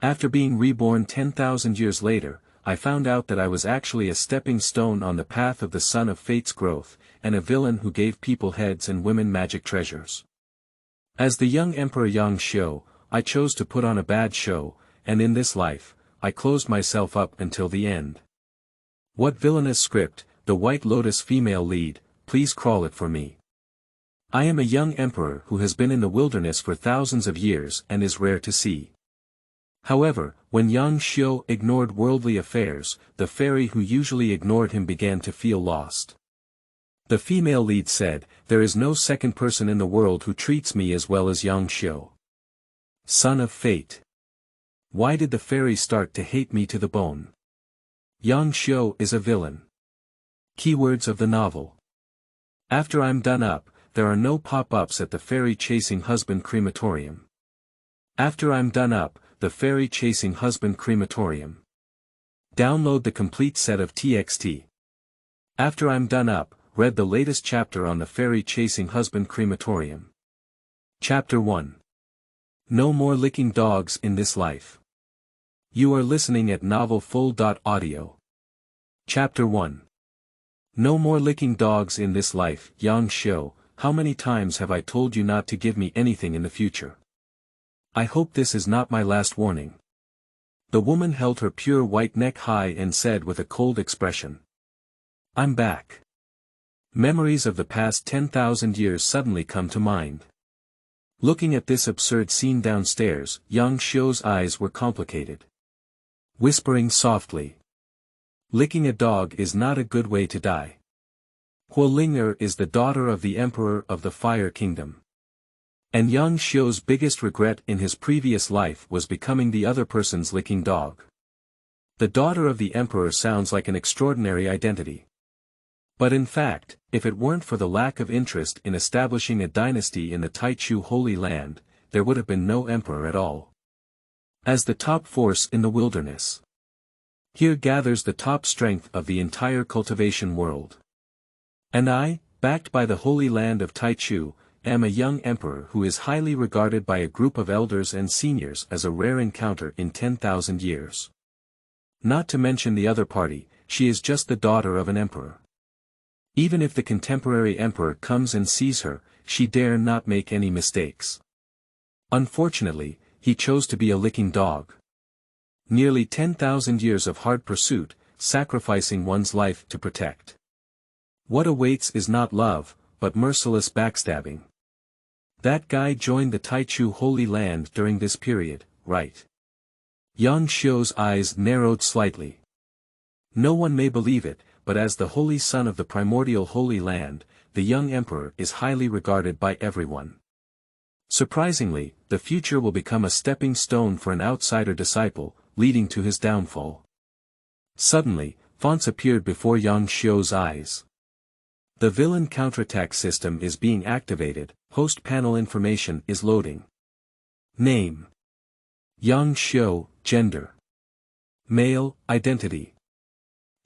After being reborn 10,000 years later, I found out that I was actually a stepping stone on the path of the son of fate's growth, and a villain who gave people heads and women magic treasures. As the young Emperor Yang Xiu, I chose to put on a bad show, and in this life, I closed myself up until the end. What villainous script, the White Lotus female lead, please crawl it for me. I am a young emperor who has been in the wilderness for thousands of years and is rare to see. However, when Yang Xiu ignored worldly affairs, the fairy who usually ignored him began to feel lost. The female lead said, "There is no second person in the world who treats me as well as Yang Xiu. Son of fate. Why did the fairy start to hate me to the bone? Yang Xiu is a villain." Keywords of the novel. After I'm done up, there are no pop-ups at the fairy-chasing husband crematorium. After I'm done up, the fairy-chasing husband crematorium. Download the complete set of TXT. After I'm done up, read the latest chapter on the fairy-chasing husband crematorium. Chapter 1. No more licking dogs in this life. You are listening at novelfull.audio. Chapter 1. No more licking dogs in this life. Yang Xiu, how many times have I told you not to give me anything in the future? I hope this is not my last warning. The woman held her pure white neck high and said with a cold expression. I'm back. Memories of the past 10,000 years suddenly come to mind. Looking at this absurd scene downstairs, Yang Xiu's eyes were complicated. Whispering softly. Licking a dog is not a good way to die. Huolinger is the daughter of the Emperor of the Fire Kingdom. And Yang Xiu's biggest regret in his previous life was becoming the other person's licking dog. The daughter of the Emperor sounds like an extraordinary identity. But in fact, if it weren't for the lack of interest in establishing a dynasty in the Taichu Holy Land, there would have been no emperor at all. As the top force in the wilderness. Here gathers the top strength of the entire cultivation world. And I, backed by the Holy Land of Taichu, am a young emperor who is highly regarded by a group of elders and seniors as a rare encounter in 10,000 years. Not to mention the other party, she is just the daughter of an emperor. Even if the contemporary emperor comes and sees her, she dare not make any mistakes. Unfortunately, he chose to be a licking dog. Nearly 10,000 years of hard pursuit, sacrificing one's life to protect. What awaits is not love, but merciless backstabbing. That guy joined the Taichu Holy Land during this period, right? Yang Xiu's eyes narrowed slightly. No one may believe it, but as the holy son of the primordial Holy Land, the young emperor is highly regarded by everyone. Surprisingly, the future will become a stepping stone for an outsider disciple, leading to his downfall. Suddenly, fonts appeared before Yang Xiu's eyes. The villain counterattack system is being activated, host panel information is loading. Name. Yang Xiu, gender. Male, identity.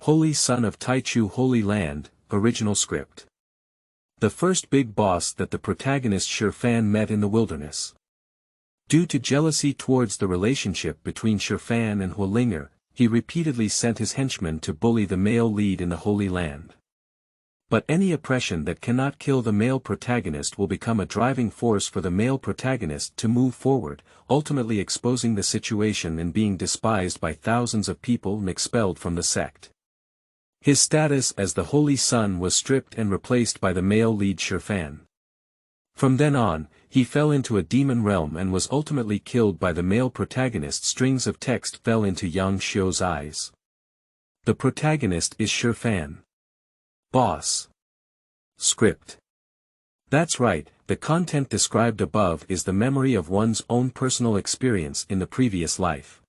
Holy son of Taichu Holy Land, original script. The first big boss that the protagonist Shirfan met in the wilderness. Due to jealousy towards the relationship between Shirfan and Huolinger, he repeatedly sent his henchmen to bully the male lead in the Holy Land. But any oppression that cannot kill the male protagonist will become a driving force for the male protagonist to move forward, ultimately exposing the situation and being despised by thousands of people and expelled from the sect. His status as the Holy Son was stripped and replaced by the male lead Shirfan. From then on, he fell into a demon realm and was ultimately killed by the male protagonist. Strings of text fell into Yang Xiu's eyes. The protagonist is Shirfan. Boss. Script. That's right, the content described above is the memory of one's own personal experience in the previous life.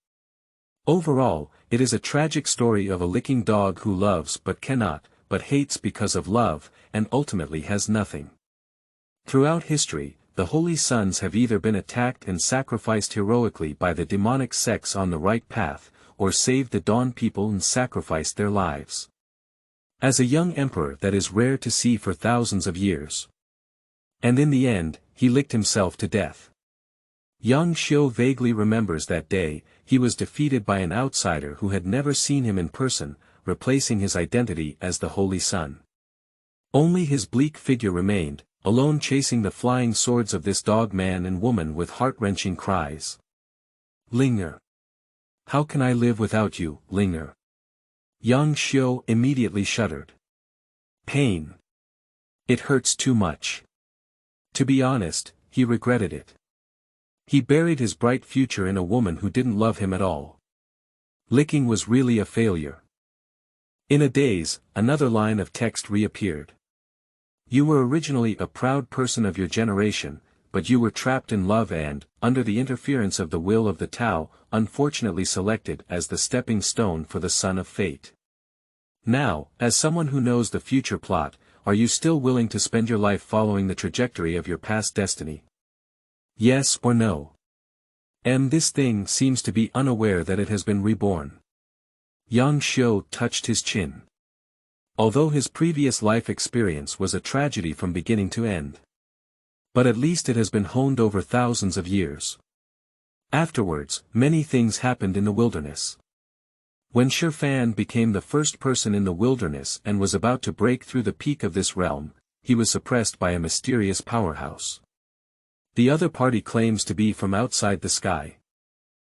Overall, it is a tragic story of a licking dog who loves but cannot, but hates because of love, and ultimately has nothing. Throughout history, the Holy Sons have either been attacked and sacrificed heroically by the demonic sects on the right path, or saved the Dawn people and sacrificed their lives. As a young emperor that is rare to see for thousands of years. And in the end, he licked himself to death. Yang Xiu vaguely remembers that day. he was defeated by an outsider who had never seen him in person, replacing his identity as the Holy Sun. Only his bleak figure remained, alone chasing the flying swords of this dog man and woman with heart-wrenching cries. Linger. How can I live without you, Linger? Yang Xiu immediately shuddered. Pain. It hurts too much. To be honest, he regretted it. He buried his bright future in a woman who didn't love him at all. Licking was really a failure. In a daze, another line of text reappeared. You were originally a proud person of your generation, but you were trapped in love and, under the interference of the will of the Tao, unfortunately selected as the stepping stone for the Son of Fate. Now, as someone who knows the future plot, are you still willing to spend your life following the trajectory of your past destiny? Yes or no? This thing seems to be unaware that it has been reborn. Yang Xiu touched his chin. Although his previous life experience was a tragedy from beginning to end. But at least it has been honed over thousands of years. Afterwards, many things happened in the wilderness. When Shifan became the first person in the wilderness and was about to break through the peak of this realm, he was suppressed by a mysterious powerhouse. The other party claims to be from outside the sky.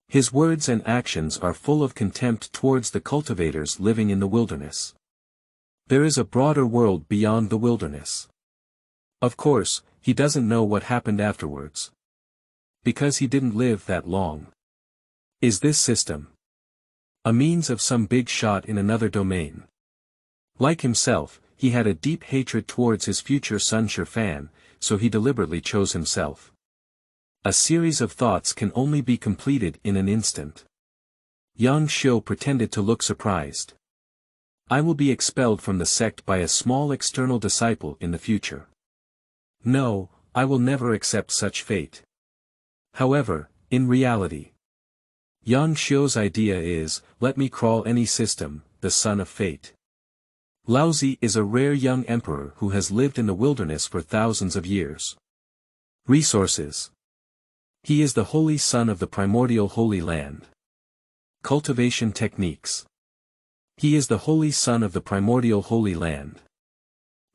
His words and actions are full of contempt towards the cultivators living in the wilderness. There is a broader world beyond the wilderness. Of course, he doesn't know what happened afterwards. Because he didn't live that long. Is this system a means of some big shot in another domain? Like himself, he had a deep hatred towards his future son Shifan, so he deliberately chose himself. A series of thoughts can only be completed in an instant. Yang Xiu pretended to look surprised. I will be expelled from the sect by a small external disciple in the future. No, I will never accept such fate. However, in reality, Yang Xiu's idea is, let me crawl any system, the Son of Fate. Laozi is a rare young emperor who has lived in the wilderness for thousands of years. Resources. He is the Holy Son of the primordial Holy Land. Cultivation techniques. He is the Holy Son of the primordial Holy Land.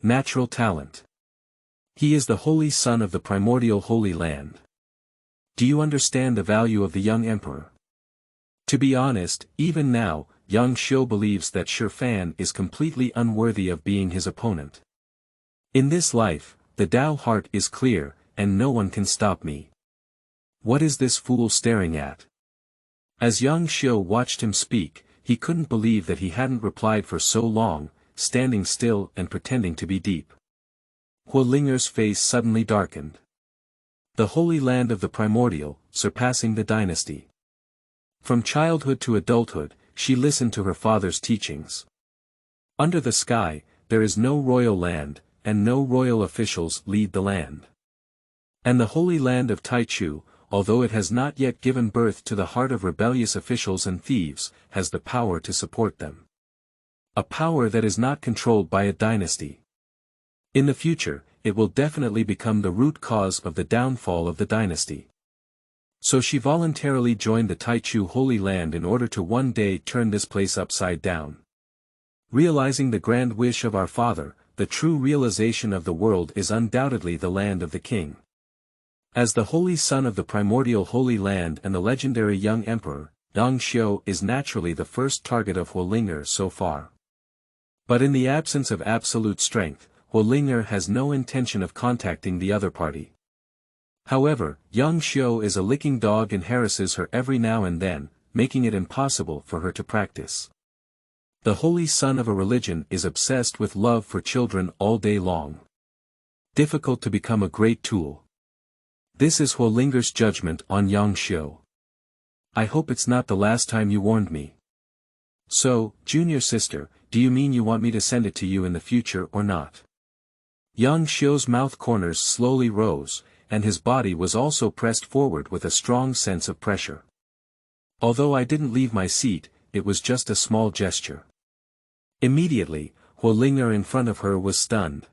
Natural talent. He is the Holy Son of the primordial Holy Land. Do you understand the value of the young emperor? To be honest, even now, Yang Xiu believes that Shifan is completely unworthy of being his opponent. In this life, the Tao heart is clear, and no one can stop me. What is this fool staring at? As Yang Xiu watched him speak, he couldn't believe that he hadn't replied for so long, standing still and pretending to be deep. Huolinger's face suddenly darkened. The Holy Land of the Primordial, surpassing the dynasty. From childhood to adulthood, she listened to her father's teachings. Under the sky, there is no royal land, and no royal officials lead the land. And the Holy Land of Taichu, although it has not yet given birth to the heart of rebellious officials and thieves, has the power to support them. A power that is not controlled by a dynasty. In the future, it will definitely become the root cause of the downfall of the dynasty. So she voluntarily joined the Taichu Holy Land in order to one day turn this place upside down. Realizing the grand wish of our father, the true realization of the world is undoubtedly the land of the king. As the Holy Son of the primordial Holy Land and the legendary young emperor, Yang Xiu is naturally the first target of Huolinger so far. But in the absence of absolute strength, Huolinger has no intention of contacting the other party. However, Yang Xiu is a licking dog and harasses her every now and then, making it impossible for her to practice. The Holy Son of a religion is obsessed with love for children all day long. Difficult to become a great tool. This is Huolinger's judgment on Yang Xiu. I hope it's not the last time you warned me. So, junior sister, do you mean you want me to send it to you in the future or not? Yang Xiu's mouth corners slowly rose, and his body was also pressed forward with a strong sense of pressure. Although I didn't leave my seat, it was just a small gesture. Immediately, Huolinger in front of her was stunned.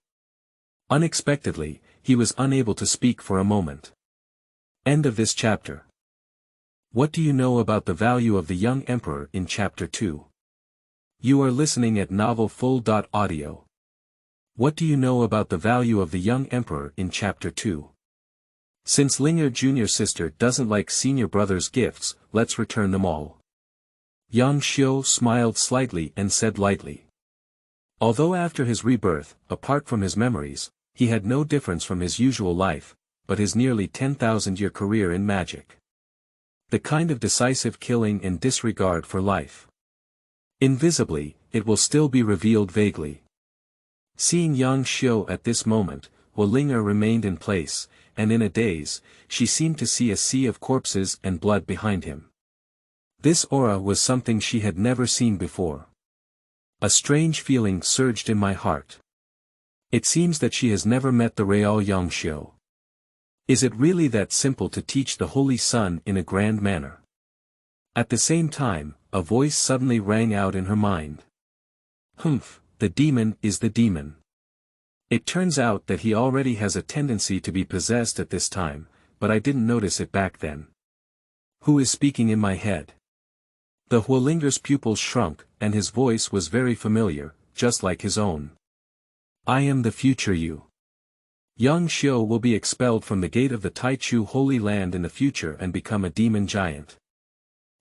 Unexpectedly, he was unable to speak for a moment. End of this chapter. What do you know about the value of the young emperor in Chapter 2? You are listening at Novel Full.audio. What do you know about the value of the young emperor in Chapter 2? Since Linger Jr.'s sister doesn't like senior brother's gifts, let's return them all. Yang Xiu smiled slightly and said lightly. Although after his rebirth, apart from his memories, he had no difference from his usual life, but his nearly 10,000-year career in magic. The kind of decisive killing and disregard for life. Invisibly, it will still be revealed vaguely. Seeing Yang Xiu at this moment, Linger remained in place, and in a daze, she seemed to see a sea of corpses and blood behind him. This aura was something she had never seen before. A strange feeling surged in my heart. It seems that she has never met the real Yang Xiu. Is it really that simple to teach the Holy Sun in a grand manner? At the same time, a voice suddenly rang out in her mind. Humph, the demon is the demon. It turns out that he already has a tendency to be possessed at this time, but I didn't notice it back then. Who is speaking in my head? The Huolinger's pupils shrunk, and his voice was very familiar, just like his own. I am the future you. Yang Xiu will be expelled from the gate of the Taichu Holy Land in the future and become a demon giant.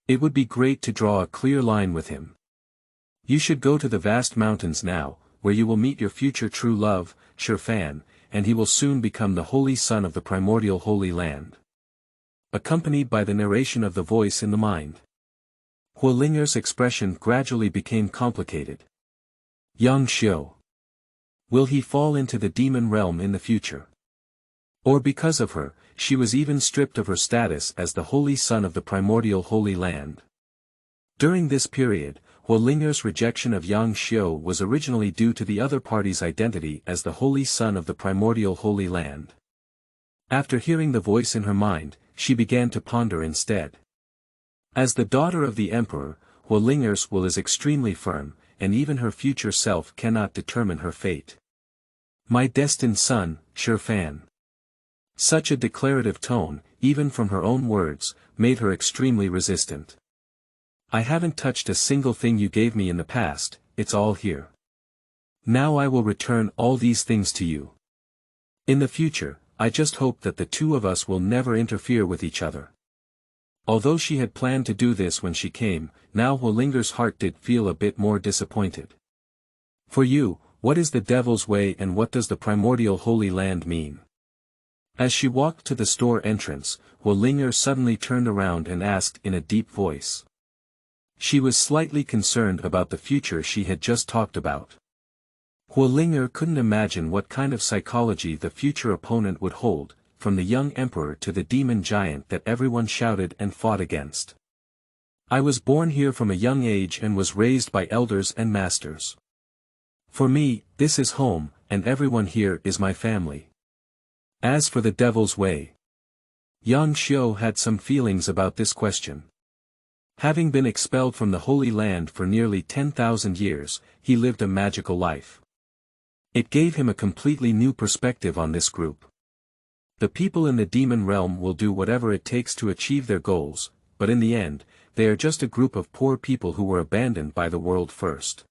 It would be great to draw a clear line with him. You should go to the vast mountains now, where you will meet your future true love, Shirfan, and he will soon become the Holy Son of the primordial Holy Land. Accompanied by the narration of the voice in the mind. Huolinger's expression gradually became complicated. Yang Xiu. Will he fall into the demon realm in the future? Or because of her, she was even stripped of her status as the Holy Son of the primordial Holy Land. During this period, Huolinger's rejection of Yang Xiu was originally due to the other party's identity as the Holy Son of the primordial Holy Land. After hearing the voice in her mind, she began to ponder instead. As the daughter of the Emperor, Huolinger's will is extremely firm, and even her future self cannot determine her fate. My destined son, Shirfan. Such a declarative tone, even from her own words, made her extremely resistant. I haven't touched a single thing you gave me in the past, it's all here. Now I will return all these things to you. In the future, I just hope that the two of us will never interfere with each other. Although she had planned to do this when she came, now Huolinger's heart did feel a bit more disappointed. For you, what is the devil's way and what does the primordial Holy Land mean? As she walked to the store entrance, Huolinger suddenly turned around and asked in a deep voice. She was slightly concerned about the future she had just talked about. Huolinger couldn't imagine what kind of psychology the future opponent would hold, from the young emperor to the demon giant that everyone shouted and fought against. I was born here from a young age and was raised by elders and masters. For me, this is home, and everyone here is my family. As for the devil's way. Yang Xiu had some feelings about this question. Having been expelled from the Holy Land for nearly 10,000 years, he lived a magical life. It gave him a completely new perspective on this group. The people in the demon realm will do whatever it takes to achieve their goals, but in the end, they are just a group of poor people who were abandoned by the world first.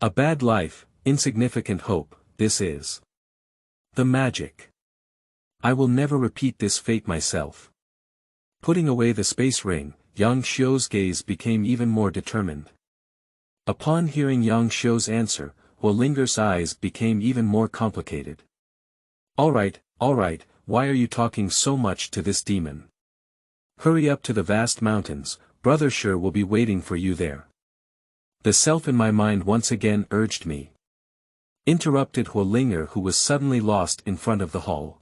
A bad life, insignificant hope, this is. The magic. I will never repeat this fate myself. Putting away the space ring, Yang Xiu's gaze became even more determined. Upon hearing Yang Xiu's answer, Huolinger's eyes became even more complicated. All right, why are you talking so much to this demon? Hurry up to the vast mountains, Brother Shi will be waiting for you there. The self in my mind once again urged me. Interrupted Huolinger, who was suddenly lost in front of the hall.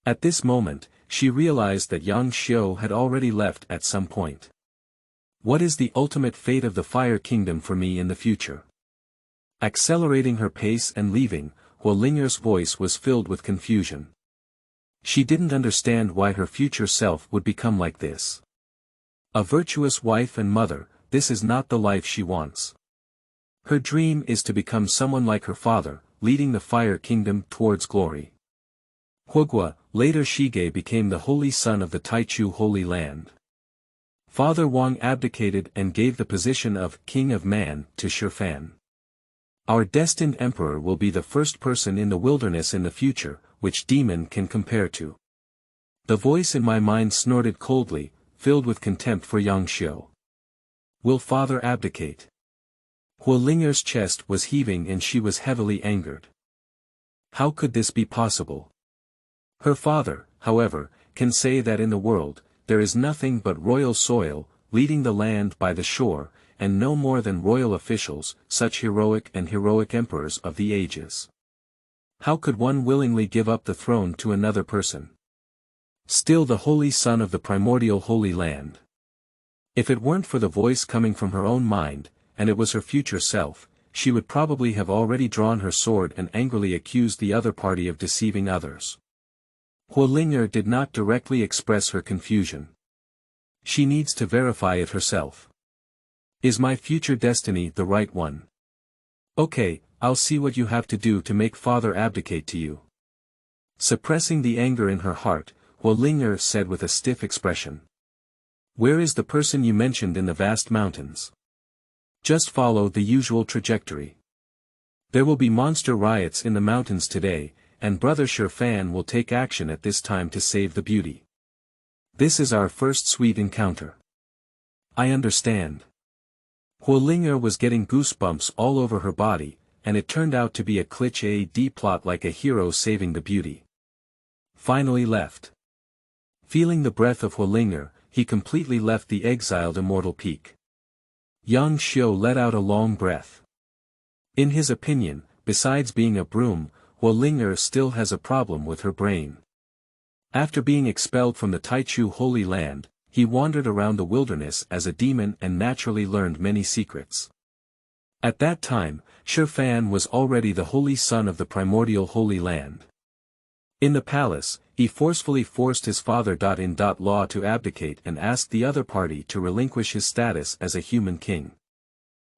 At this moment, she realized that Yang Xiu had already left at some point. What is the ultimate fate of the Fire Kingdom for me in the future? Accelerating her pace and leaving, Huolinger's voice was filled with confusion. She didn't understand why her future self would become like this. A virtuous wife and mother, this is not the life she wants. Her dream is to become someone like her father, leading the Fire Kingdom towards glory. Huogua, later Shige, became the Holy Son of the Taichu Holy Land. Father Wang abdicated and gave the position of King of Man to Shifan. Our destined emperor will be the first person in the wilderness in the future, which demon can compare to. The voice in my mind snorted coldly, filled with contempt for Yang Xiu. Will father abdicate? Huolinger's chest was heaving and she was heavily angered. How could this be possible? Her father, however, can say that in the world, there is nothing but royal soil, leading the land by the shore, and no more than royal officials, such heroic emperors of the ages. How could one willingly give up the throne to another person? Still the holy son of the primordial Holy Land. If it weren't for the voice coming from her own mind, and it was her future self, she would probably have already drawn her sword and angrily accused the other party of deceiving others. Huolinger did not directly express her confusion. She needs to verify it herself. Is my future destiny the right one? Okay, I'll see what you have to do to make father abdicate to you. Suppressing the anger in her heart, Huolinger said with a stiff expression. Where is the person you mentioned in the vast mountains? Just follow the usual trajectory. There will be monster riots in the mountains today, and Brother Shifan will take action at this time to save the beauty. This is our first sweet encounter. I understand. Huolinger was getting goosebumps all over her body, and it turned out to be a cliché plot like a hero saving the beauty. Finally left. Feeling the breath of Huolinger, he completely left the exiled immortal peak. Yang Xiu let out a long breath. In his opinion, besides being a broom, Huolinger still has a problem with her brain. After being expelled from the Taichu Holy Land, he wandered around the wilderness as a demon and naturally learned many secrets. At that time, Shifan was already the holy son of the primordial Holy Land. In the palace, he forcefully forced his father-in-law to abdicate and asked the other party to relinquish his status as a human king.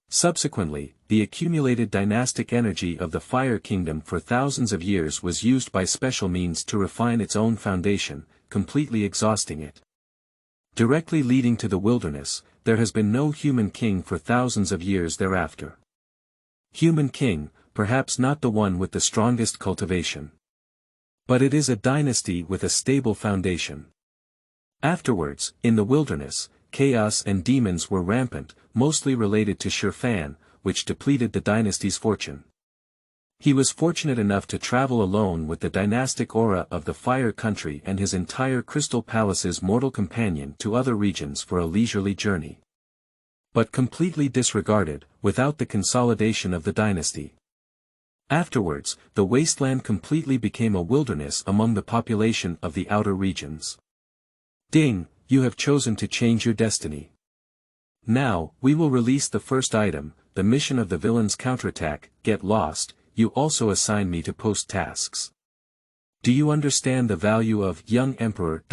Subsequently, the accumulated dynastic energy of the Fire Kingdom for thousands of years was used by special means to refine its own foundation, completely exhausting it. Directly leading to the wilderness, there has been no human king for thousands of years thereafter. Human king, perhaps not the one with the strongest cultivation. But it is a dynasty with a stable foundation. Afterwards, in the wilderness, chaos and demons were rampant, mostly related to Shifan, which depleted the dynasty's fortune. He was fortunate enough to travel alone with the dynastic aura of the Fire Country and his entire Crystal Palace's mortal companion to other regions for a leisurely journey. But completely disregarded, without the consolidation of the dynasty. Afterwards, the wasteland completely became a wilderness among the population of the outer regions. Ding, you have chosen to change your destiny. Now, we will release the first item, the mission of the villain's counterattack, Get Lost. You also assign me to post tasks. Do you understand the value of Young Emperor?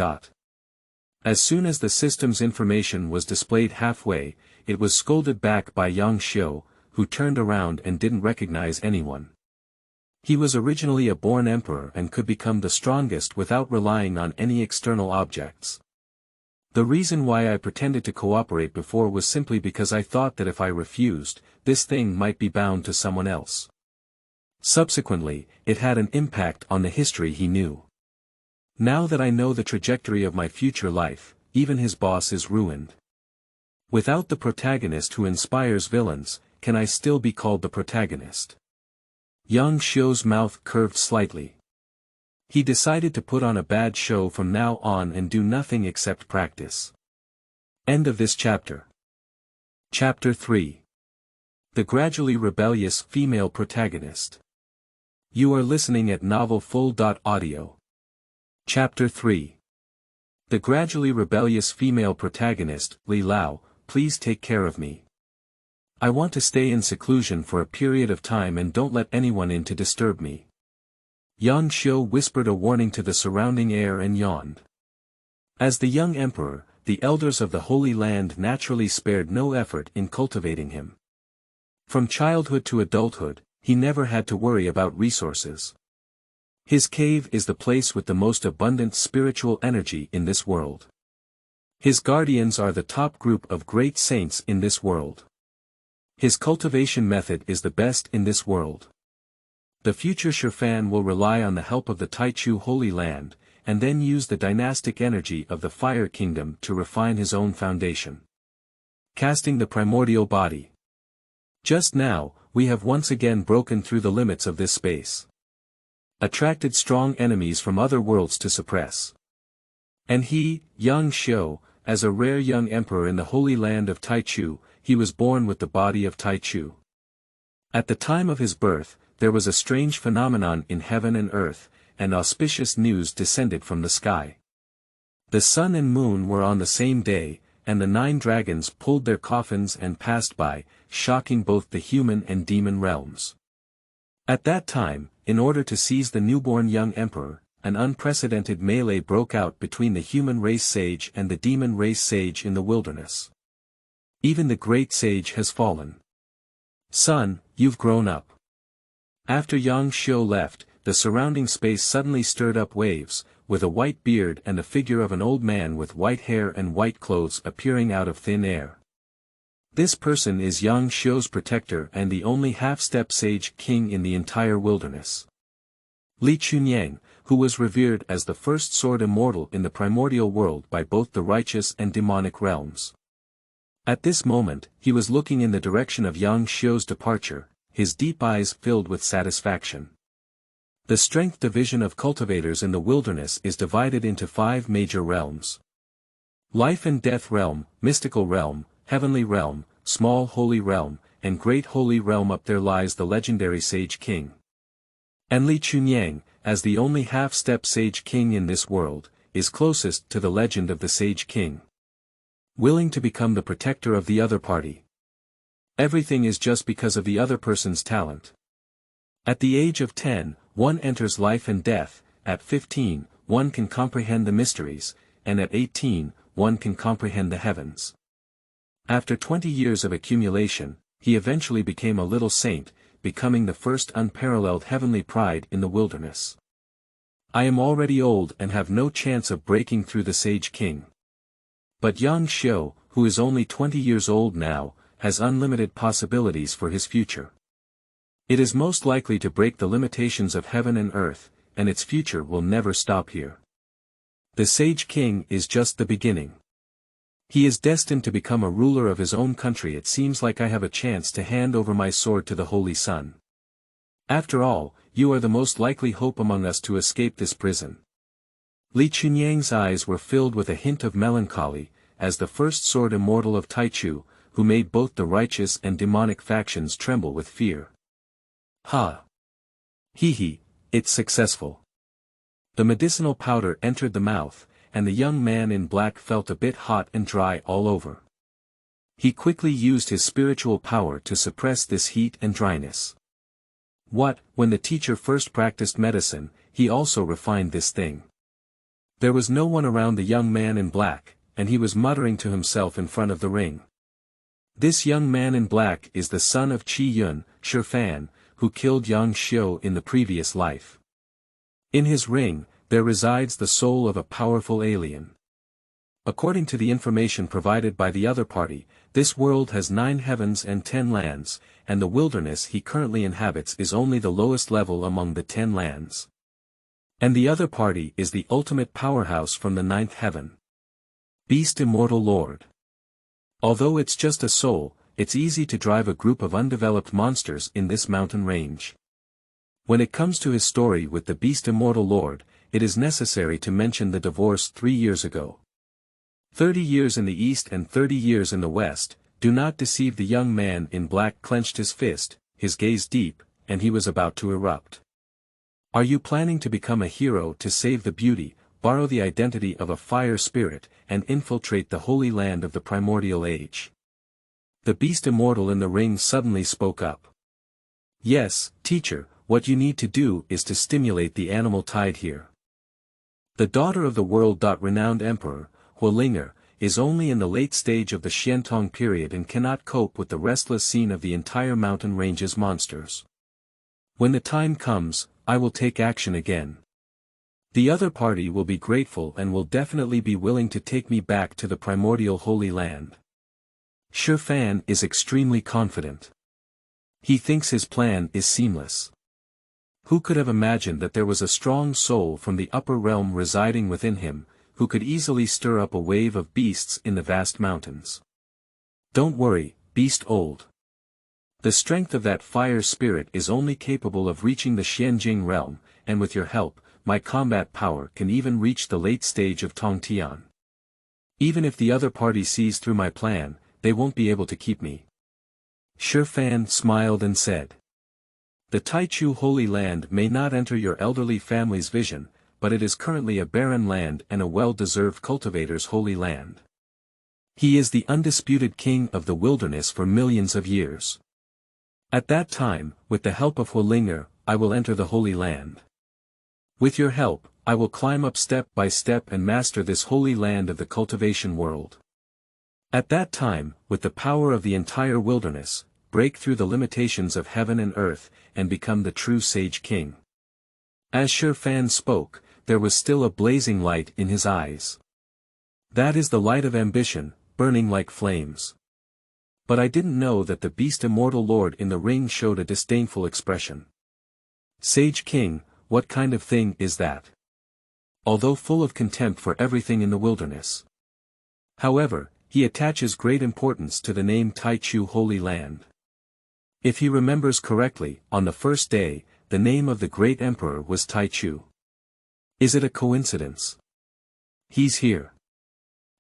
As soon as the system's information was displayed halfway, it was scolded back by Yang Xiu, who turned around and didn't recognize anyone. He was originally a born emperor and could become the strongest without relying on any external objects. The reason why I pretended to cooperate before was simply because I thought that if I refused, this thing might be bound to someone else. Subsequently, it had an impact on the history he knew. Now that I know the trajectory of my future life, even his boss is ruined. Without the protagonist who inspires villains, can I still be called the protagonist? Yang Xiu's mouth curved slightly. He decided to put on a bad show from now on and do nothing except practice. End of this chapter. Chapter 3. The gradually rebellious female protagonist. You are listening at novelfull.audio. Chapter 3. The gradually rebellious female protagonist, Li Lao, please take care of me. I want to stay in seclusion for a period of time and don't let anyone in to disturb me. Yang Xiu whispered a warning to the surrounding air and yawned. As the young emperor, the elders of the Holy Land naturally spared no effort in cultivating him. From childhood to adulthood, he never had to worry about resources. His cave is the place with the most abundant spiritual energy in this world. His guardians are the top group of great saints in this world. His cultivation method is the best in this world. The future Shurfan will rely on the help of the Taichu Holy Land, and then use the dynastic energy of the Fire Kingdom to refine his own foundation. Casting the primordial body. Just now, we have once again broken through the limits of this space. Attracted strong enemies from other worlds to suppress. And he, Yang Xiu, as a rare young emperor in the Holy Land of Taichu, he was born with the body of Taichu. At the time of his birth, there was a strange phenomenon in heaven and earth, and auspicious news descended from the sky. The sun and moon were on the same day, and the 9 dragons pulled their coffins and passed by, shocking both the human and demon realms. At that time, in order to seize the newborn young emperor, an unprecedented melee broke out between the human race sage and the demon race sage in the wilderness. Even the great sage has fallen. Son, you've grown up. After Yang Xiu left, the surrounding space suddenly stirred up waves, with a white beard and a figure of an old man with white hair and white clothes appearing out of thin air. This person is Yang Xiu's protector and the only half-step sage king in the entire wilderness. Li Chunyang, who was revered as the first sword immortal in the primordial world by both the righteous and demonic realms. At this moment, he was looking in the direction of Yang Xiu's departure, his deep eyes filled with satisfaction. The strength division of cultivators in the wilderness is divided into 5 major realms. Life and death realm, mystical realm, heavenly realm, small holy realm, and great holy realm. Up there lies the legendary sage king. And Li Chunyang, as the only half-step sage king in this world, is closest to the legend of the sage king. Willing to become the protector of the other party. Everything is just because of the other person's talent. At the age of 10, one enters life and death, at 15, one can comprehend the mysteries, and at 18, one can comprehend the heavens. After 20 years of accumulation, he eventually became a little saint, becoming the first unparalleled heavenly pride in the wilderness. I am already old and have no chance of breaking through the sage king. But Yang Xiu, who is only 20 years old now, has unlimited possibilities for his future. It is most likely to break the limitations of heaven and earth, and its future will never stop here. The sage king is just the beginning. He is destined to become a ruler of his own country. It seems like I have a chance to hand over my sword to the Holy Sun. After all, you are the most likely hope among us to escape this prison. Li Chunyang's eyes were filled with a hint of melancholy, as the first sword immortal of Taichu, who made both the righteous and demonic factions tremble with fear. Ha! Hee, it's successful. The medicinal powder entered the mouth, and the young man in black felt a bit hot and dry all over. He quickly used his spiritual power to suppress this heat and dryness. When the teacher first practiced medicine, he also refined this thing. There was no one around the young man in black, and he was muttering to himself in front of the ring. This young man in black is the son of Qi Yun, Shurfan, who killed Yang Xiu in the previous life. In his ring, there resides the soul of a powerful alien. According to the information provided by the other party, this world has 9 heavens and 10 lands, and the wilderness he currently inhabits is only the lowest level among the 10 lands. And the other party is the ultimate powerhouse from the 9th heaven. Beast Immortal Lord. Although it's just a soul, it's easy to drive a group of undeveloped monsters in this mountain range. When it comes to his story with the Beast Immortal Lord, it is necessary to mention the divorce 3 years ago. 30 years in the east and 30 years in the west. Do not deceive. The young man in black clenched his fist, his gaze deep, and he was about to erupt. Are you planning to become a hero to save the beauty, borrow the identity of a fire spirit, and infiltrate the holy land of the primordial age? The beast immortal in the ring suddenly spoke up. Yes, teacher, what you need to do is to stimulate the animal tide here. The daughter of the world. Renowned Emperor, Huolinger, is only in the late stage of the Xiantong period and cannot cope with the restless scene of the entire mountain range's monsters. When the time comes, I will take action again. The other party will be grateful and will definitely be willing to take me back to the primordial Holy Land. Shifan is extremely confident. He thinks his plan is seamless. Who could have imagined that there was a strong soul from the upper realm residing within him, who could easily stir up a wave of beasts in the vast mountains? Don't worry, beast old. The strength of that fire spirit is only capable of reaching the Xianjing realm, and with your help, my combat power can even reach the late stage of Tongtian. Even if the other party sees through my plan, they won't be able to keep me. Shifan smiled and said. The Taichu Holy Land may not enter your elderly family's vision, but it is currently a barren land and a well-deserved cultivator's holy land. He is the undisputed king of the wilderness for millions of years. At that time, with the help of Huolinger, I will enter the Holy Land. With your help, I will climb up step by step and master this holy land of the cultivation world. At that time, with the power of the entire wilderness, break through the limitations of heaven and earth, and become the true Sage King. As Shifan spoke, there was still a blazing light in his eyes. That is the light of ambition, burning like flames. But I didn't know that the beast immortal lord in the ring showed a disdainful expression. Sage King, what kind of thing is that? Although full of contempt for everything in the wilderness. However, he attaches great importance to the name Taichu Holy Land. If he remembers correctly, on the first day, the name of the great emperor was Taichu. Is it a coincidence? He's here.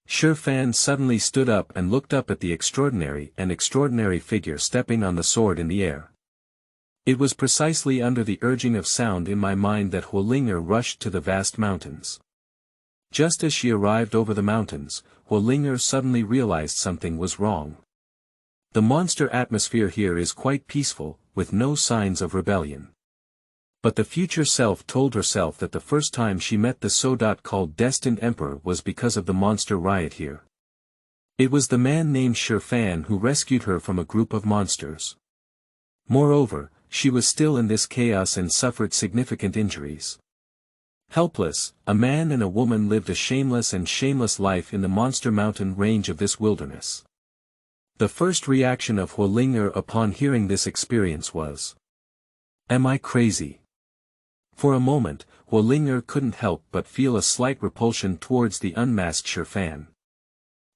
Shifan suddenly stood up and looked up at the extraordinary figure stepping on the sword in the air. It was precisely under the urging of sound in my mind that Huolinger rushed to the vast mountains. Just as she arrived over the mountains, Huolinger suddenly realized something was wrong. The monster atmosphere here is quite peaceful, with no signs of rebellion. But the future self told herself that the first time she met the so-called destined emperor was because of the monster riot here. It was the man named Shifan who rescued her from a group of monsters. Moreover, she was still in this chaos and suffered significant injuries. Helpless, a man and a woman lived a shameless life in the monster mountain range of this wilderness. The first reaction of Huolinger upon hearing this experience was, "Am I crazy?" For a moment, Huolinger couldn't help but feel a slight repulsion towards the unmasked Shifan.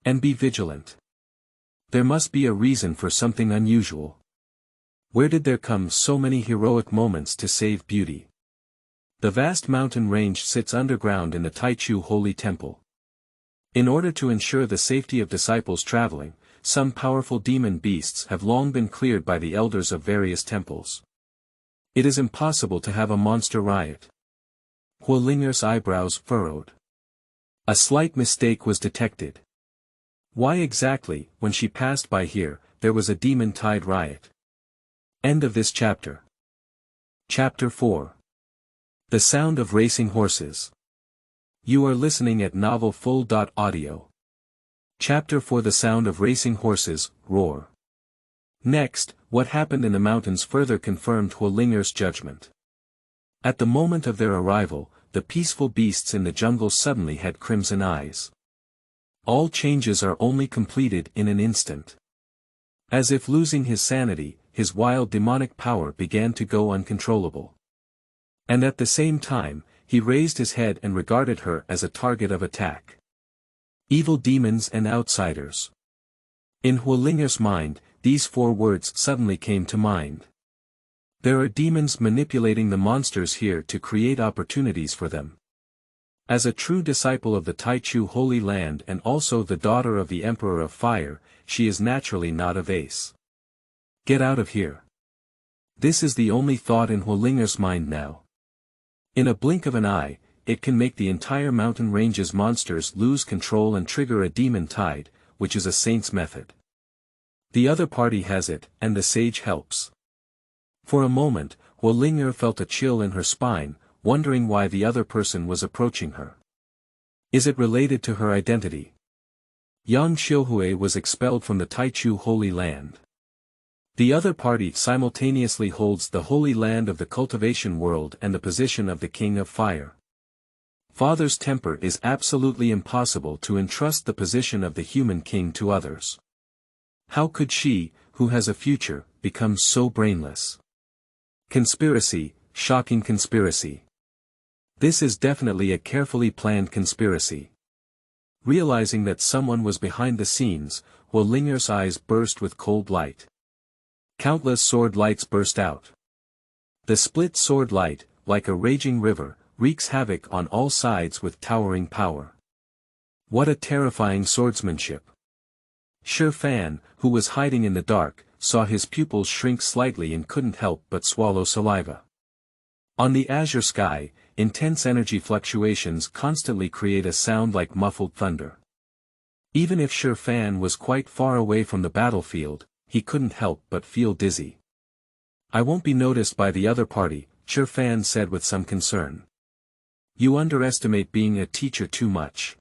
And be vigilant. There must be a reason for something unusual. Where did there come so many heroic moments to save beauty? The vast mountain range sits underground in the Taichu Holy Temple. In order to ensure the safety of disciples traveling, some powerful demon beasts have long been cleared by the elders of various temples. It is impossible to have a monster riot. Huolinger's eyebrows furrowed. A slight mistake was detected. Why exactly, when she passed by here, there was a demon-tide riot? End of this chapter. Chapter 4. The Sound of Racing Horses. You are listening at novelfull.audio. Chapter 4. The Sound of Racing Horses, Roar. Next, what happened in the mountains further confirmed Huolinger's judgment. At the moment of their arrival, the peaceful beasts in the jungle suddenly had crimson eyes. All changes are only completed in an instant. As if losing his sanity, his wild demonic power began to go uncontrollable. And at the same time, he raised his head and regarded her as a target of attack. Evil demons and outsiders. In Huolinger's mind, these 4 words suddenly came to mind. There are demons manipulating the monsters here to create opportunities for them. As a true disciple of the Taichu Holy Land and also the daughter of the Emperor of Fire, she is naturally not a vase. Get out of here. This is the only thought in Huolinger's mind now. In a blink of an eye, it can make the entire mountain range's monsters lose control and trigger a demon tide, which is a saint's method. The other party has it, and the sage helps. For a moment, Huolinger felt a chill in her spine, wondering why the other person was approaching her. Is it related to her identity? Yang Xiu was expelled from the Taichu Holy Land. The other party simultaneously holds the Holy Land of the cultivation world and the position of the King of Fire. Father's temper is absolutely impossible to entrust the position of the human king to others. How could she, who has a future, become so brainless? Conspiracy, shocking conspiracy. This is definitely a carefully planned conspiracy. Realizing that someone was behind the scenes, Linger's eyes burst with cold light. Countless sword lights burst out. The split sword light, like a raging river, wreaks havoc on all sides with towering power. What a terrifying swordsmanship! Shi Fan, who was hiding in the dark, saw his pupils shrink slightly and couldn't help but swallow saliva. On the azure sky, intense energy fluctuations constantly create a sound like muffled thunder. Even if Shi Fan was quite far away from the battlefield, he couldn't help but feel dizzy. I won't be noticed by the other party, Shi Fan said with some concern. You underestimate being a teacher too much.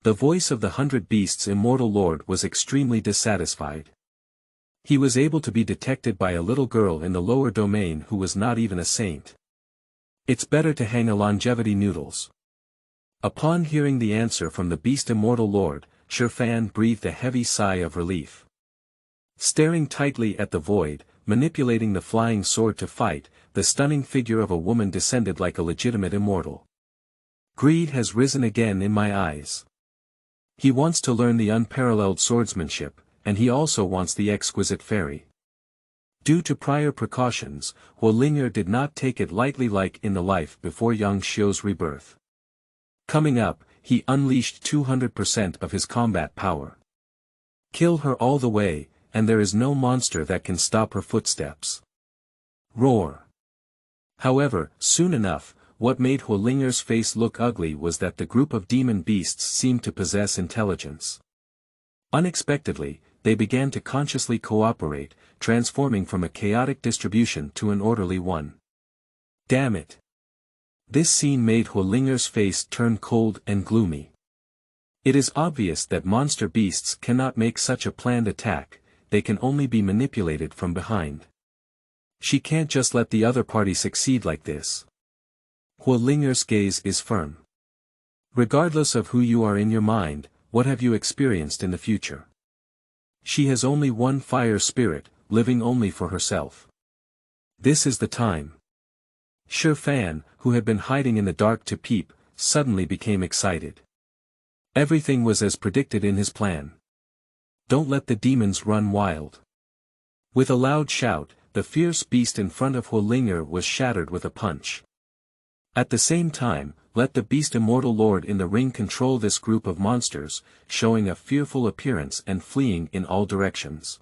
The voice of the 100 Beasts' immortal lord was extremely dissatisfied. He was able to be detected by a little girl in the lower domain who was not even a saint. It's better to hang a longevity noodles. Upon hearing the answer from the Beast Immortal Lord, Shi Fan breathed a heavy sigh of relief. Staring tightly at the void, manipulating the flying sword to fight, the stunning figure of a woman descended like a legitimate immortal. Greed has risen again in my eyes. He wants to learn the unparalleled swordsmanship, and he also wants the exquisite fairy. Due to prior precautions, Linger did not take it lightly like in the life before Yang Xiu's rebirth. Coming up, he unleashed 200% of his combat power. Kill her all the way, and there is no monster that can stop her footsteps. Roar. However, soon enough, what made Linger's face look ugly was that the group of demon beasts seemed to possess intelligence. Unexpectedly, they began to consciously cooperate, transforming from a chaotic distribution to an orderly one. Damn it! This scene made Linger's face turn cold and gloomy. It is obvious that monster beasts cannot make such a planned attack, they can only be manipulated from behind. She can't just let the other party succeed like this. Linger's gaze is firm. Regardless of who you are in your mind, what have you experienced in the future? She has only one fire spirit, living only for herself. This is the time. Shi Fan, who had been hiding in the dark to peep, suddenly became excited. Everything was as predicted in his plan. Don't let the demons run wild. With a loud shout, the fierce beast in front of Linger was shattered with a punch. At the same time, let the Beast Immortal Lord in the ring control this group of monsters, showing a fearful appearance and fleeing in all directions.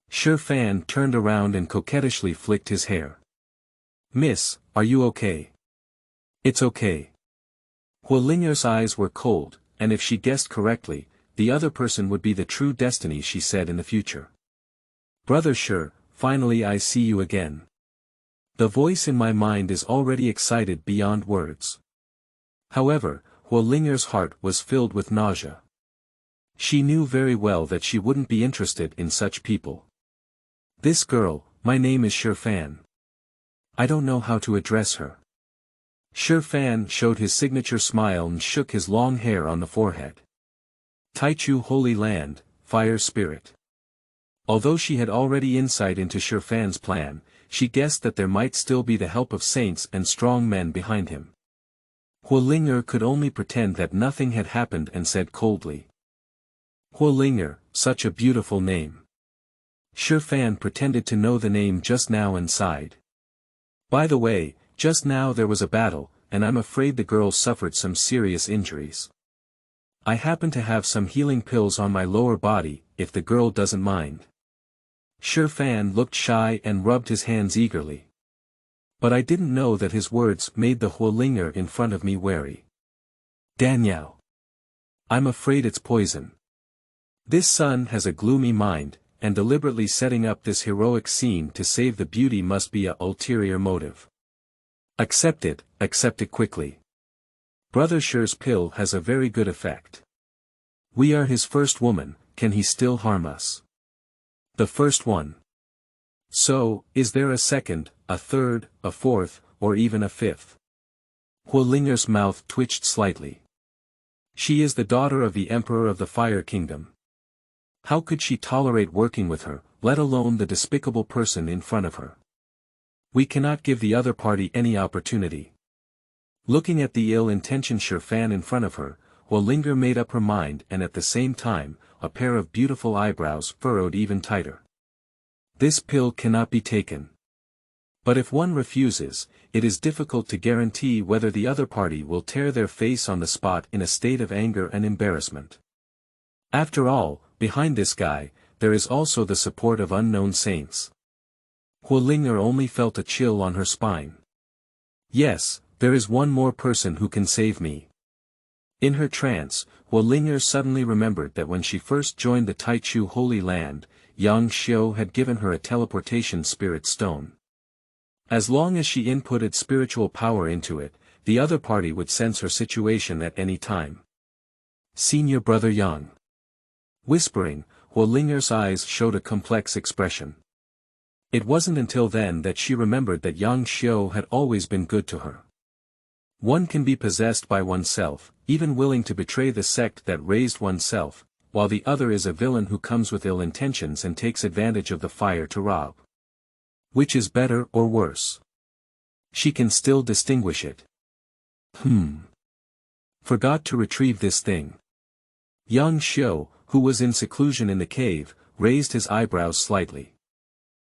Shi Fan turned around and coquettishly flicked his hair. Miss, are you okay? It's okay. Linger's eyes were cold, and if she guessed correctly, the other person would be the true destiny she said in the future. Brother Shi, finally I see you again. The voice in my mind is already excited beyond words. However, Linger's heart was filled with nausea. She knew very well that she wouldn't be interested in such people. This girl, my name is Shi Fan. I don't know how to address her. Shi Fan showed his signature smile and shook his long hair on the forehead. Taichu Holy Land, Fire Spirit. Although she had already insight into Shi Fan's plan, she guessed that there might still be the help of saints and strong men behind him. Linger could only pretend that nothing had happened and said coldly. Linger, such a beautiful name. Shi Fan pretended to know the name just now and sighed. By the way, just now there was a battle, and I'm afraid the girl suffered some serious injuries. I happen to have some healing pills on my lower body, if the girl doesn't mind. Shi Fan looked shy and rubbed his hands eagerly. But I didn't know that his words made the Linger in front of me wary. Danielle. I'm afraid it's poison. This son has a gloomy mind, and deliberately setting up this heroic scene to save the beauty must be a ulterior motive. Accept it quickly. Brother Shi's pill has a very good effect. We are his first woman, can he still harm us? The first one. So, is there a second, a third, a fourth, or even a fifth? Huolinger's mouth twitched slightly. She is the daughter of the Emperor of the Fire Kingdom. How could she tolerate working with her, let alone the despicable person in front of her? We cannot give the other party any opportunity. Looking at the ill-intentioned Shirfan in front of her, Huolinger made up her mind, and at the same time, a pair of beautiful eyebrows furrowed even tighter. This pill cannot be taken. But if one refuses, it is difficult to guarantee whether the other party will tear their face on the spot in a state of anger and embarrassment. After all, behind this guy, there is also the support of unknown saints. Huolinger only felt a chill on her spine. Yes, there is one more person who can save me. In her trance, Huolinger suddenly remembered that when she first joined the Taichu Holy Land, Yang Xiu had given her a teleportation spirit stone. As long as she inputted spiritual power into it, the other party would sense her situation at any time. Senior Brother Yang. Whispering, Huolinger's eyes showed a complex expression. It wasn't until then that she remembered that Yang Xiu had always been good to her. One can be possessed by oneself, even willing to betray the sect that raised oneself, while the other is a villain who comes with ill intentions and takes advantage of the fire to rob. Which is better or worse? She can still distinguish it. Forgot to retrieve this thing. Yang Xiu, who was in seclusion in the cave, raised his eyebrows slightly.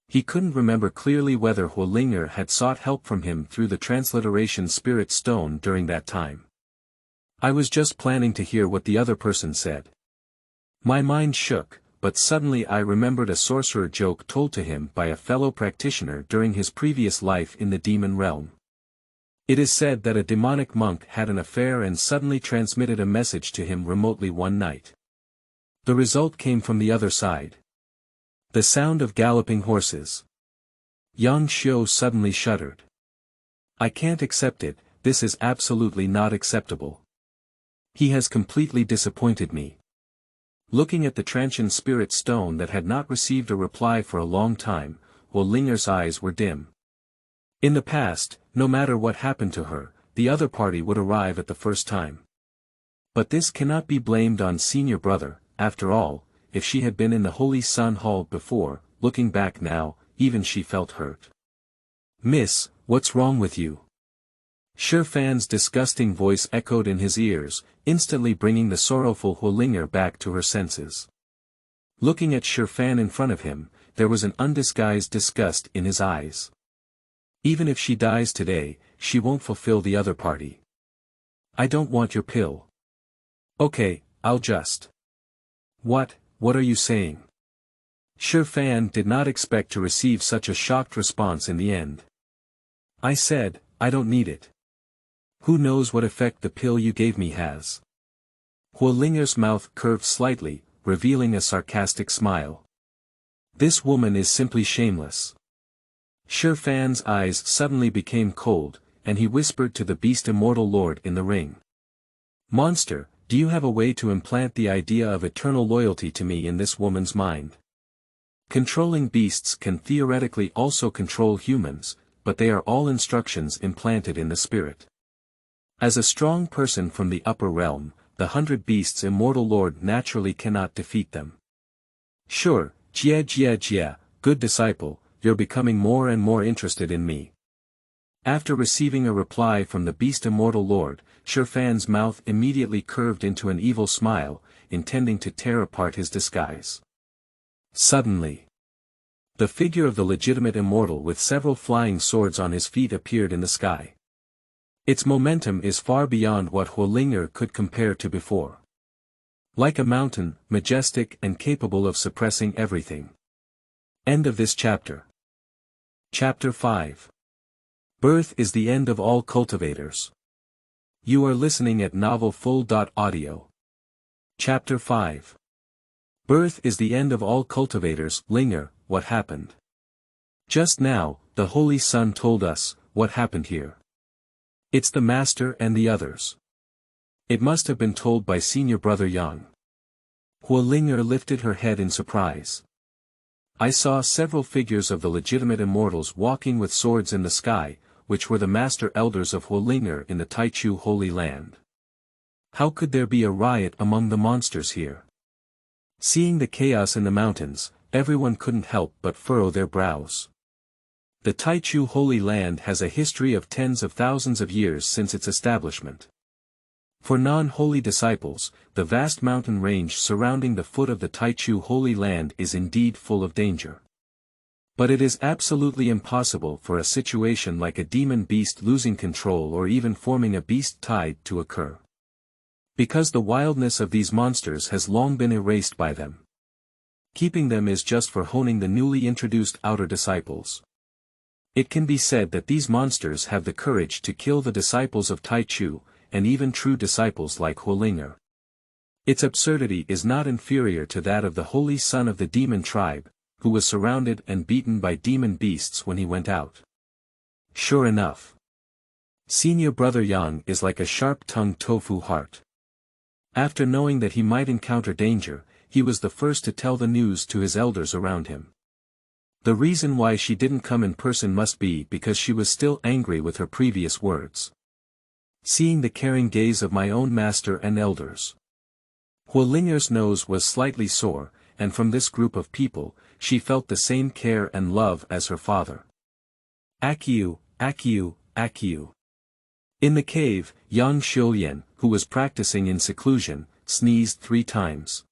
He couldn't remember clearly whether Huolinger had sought help from him through the transliteration spirit stone during that time. I was just planning to hear what the other person said. My mind shook, but suddenly I remembered a sorcerer joke told to him by a fellow practitioner during his previous life in the demon realm. It is said that a demonic monk had an affair and suddenly transmitted a message to him remotely one night. The result came from the other side. The sound of galloping horses. Yang Xiu suddenly shuddered. I can't accept it, this is absolutely not acceptable. He has completely disappointed me. Looking at the Transcend Spirit Stone that had not received a reply for a long time, Huolinger's eyes were dim. In the past, no matter what happened to her, the other party would arrive at the first time. But this cannot be blamed on Senior Brother, after all, if she had been in the Holy Sun Hall before, looking back now, even she felt hurt. Miss, what's wrong with you? Shirfan's disgusting voice echoed in his ears, instantly bringing the sorrowful Huolinger back to her senses. Looking at Shirfan in front of him, there was an undisguised disgust in his eyes. Even if she dies today, she won't fulfill the other party. I don't want your pill. Okay, I'll just. What are you saying? Shirfan did not expect to receive such a shocked response in the end. I said, I don't need it. Who knows what effect the pill you gave me has? Huolinger's mouth curved slightly, revealing a sarcastic smile. This woman is simply shameless. Shirfan's eyes suddenly became cold, and he whispered to the Beast Immortal Lord in the ring. Monster, do you have a way to implant the idea of eternal loyalty to me in this woman's mind? Controlling beasts can theoretically also control humans, but they are all instructions implanted in the spirit. As a strong person from the upper realm, the 100 Beasts Immortal Lord naturally cannot defeat them. Sure, Jia, good disciple, you're becoming more and more interested in me. After receiving a reply from the Beast Immortal Lord, Shirfan's mouth immediately curved into an evil smile, intending to tear apart his disguise. Suddenly, the figure of the legitimate immortal with several flying swords on his feet appeared in the sky. Its momentum is far beyond what Huolinger could compare to before. Like a mountain, majestic and capable of suppressing everything. End of this chapter. Chapter 5. Birth is the end of all cultivators. You are listening at novelfull.audio. Chapter 5. Birth is the end of all cultivators. Linger, what happened? Just now, the Holy Sun told us, what happened here. It's the Master and the others. It must have been told by Senior Brother Yang. Huolinger lifted her head in surprise. I saw several figures of the legitimate immortals walking with swords in the sky, which were the master elders of Huolinger in the Taichu Holy Land. How could there be a riot among the monsters here? Seeing the chaos in the mountains, everyone couldn't help but furrow their brows. The Taichu Holy Land has a history of tens of thousands of years since its establishment. For non-holy disciples, the vast mountain range surrounding the foot of the Taichu Holy Land is indeed full of danger. But it is absolutely impossible for a situation like a demon beast losing control or even forming a beast tide to occur. Because the wildness of these monsters has long been erased by them. Keeping them is just for honing the newly introduced outer disciples. It can be said that these monsters have the courage to kill the disciples of Taichu, and even true disciples like Huolinger. Its absurdity is not inferior to that of the holy son of the demon tribe, who was surrounded and beaten by demon beasts when he went out. Sure enough. Senior brother Yang is like a sharp-tongued tofu heart. After knowing that he might encounter danger, he was the first to tell the news to his elders around him. The reason why she didn't come in person must be because she was still angry with her previous words. Seeing the caring gaze of my own master and elders. Huolinger's nose was slightly sore, and from this group of people, she felt the same care and love as her father. Akiu, Akiu, Akiu. In the cave, Yang Xiu, who was practicing in seclusion, sneezed 3 times.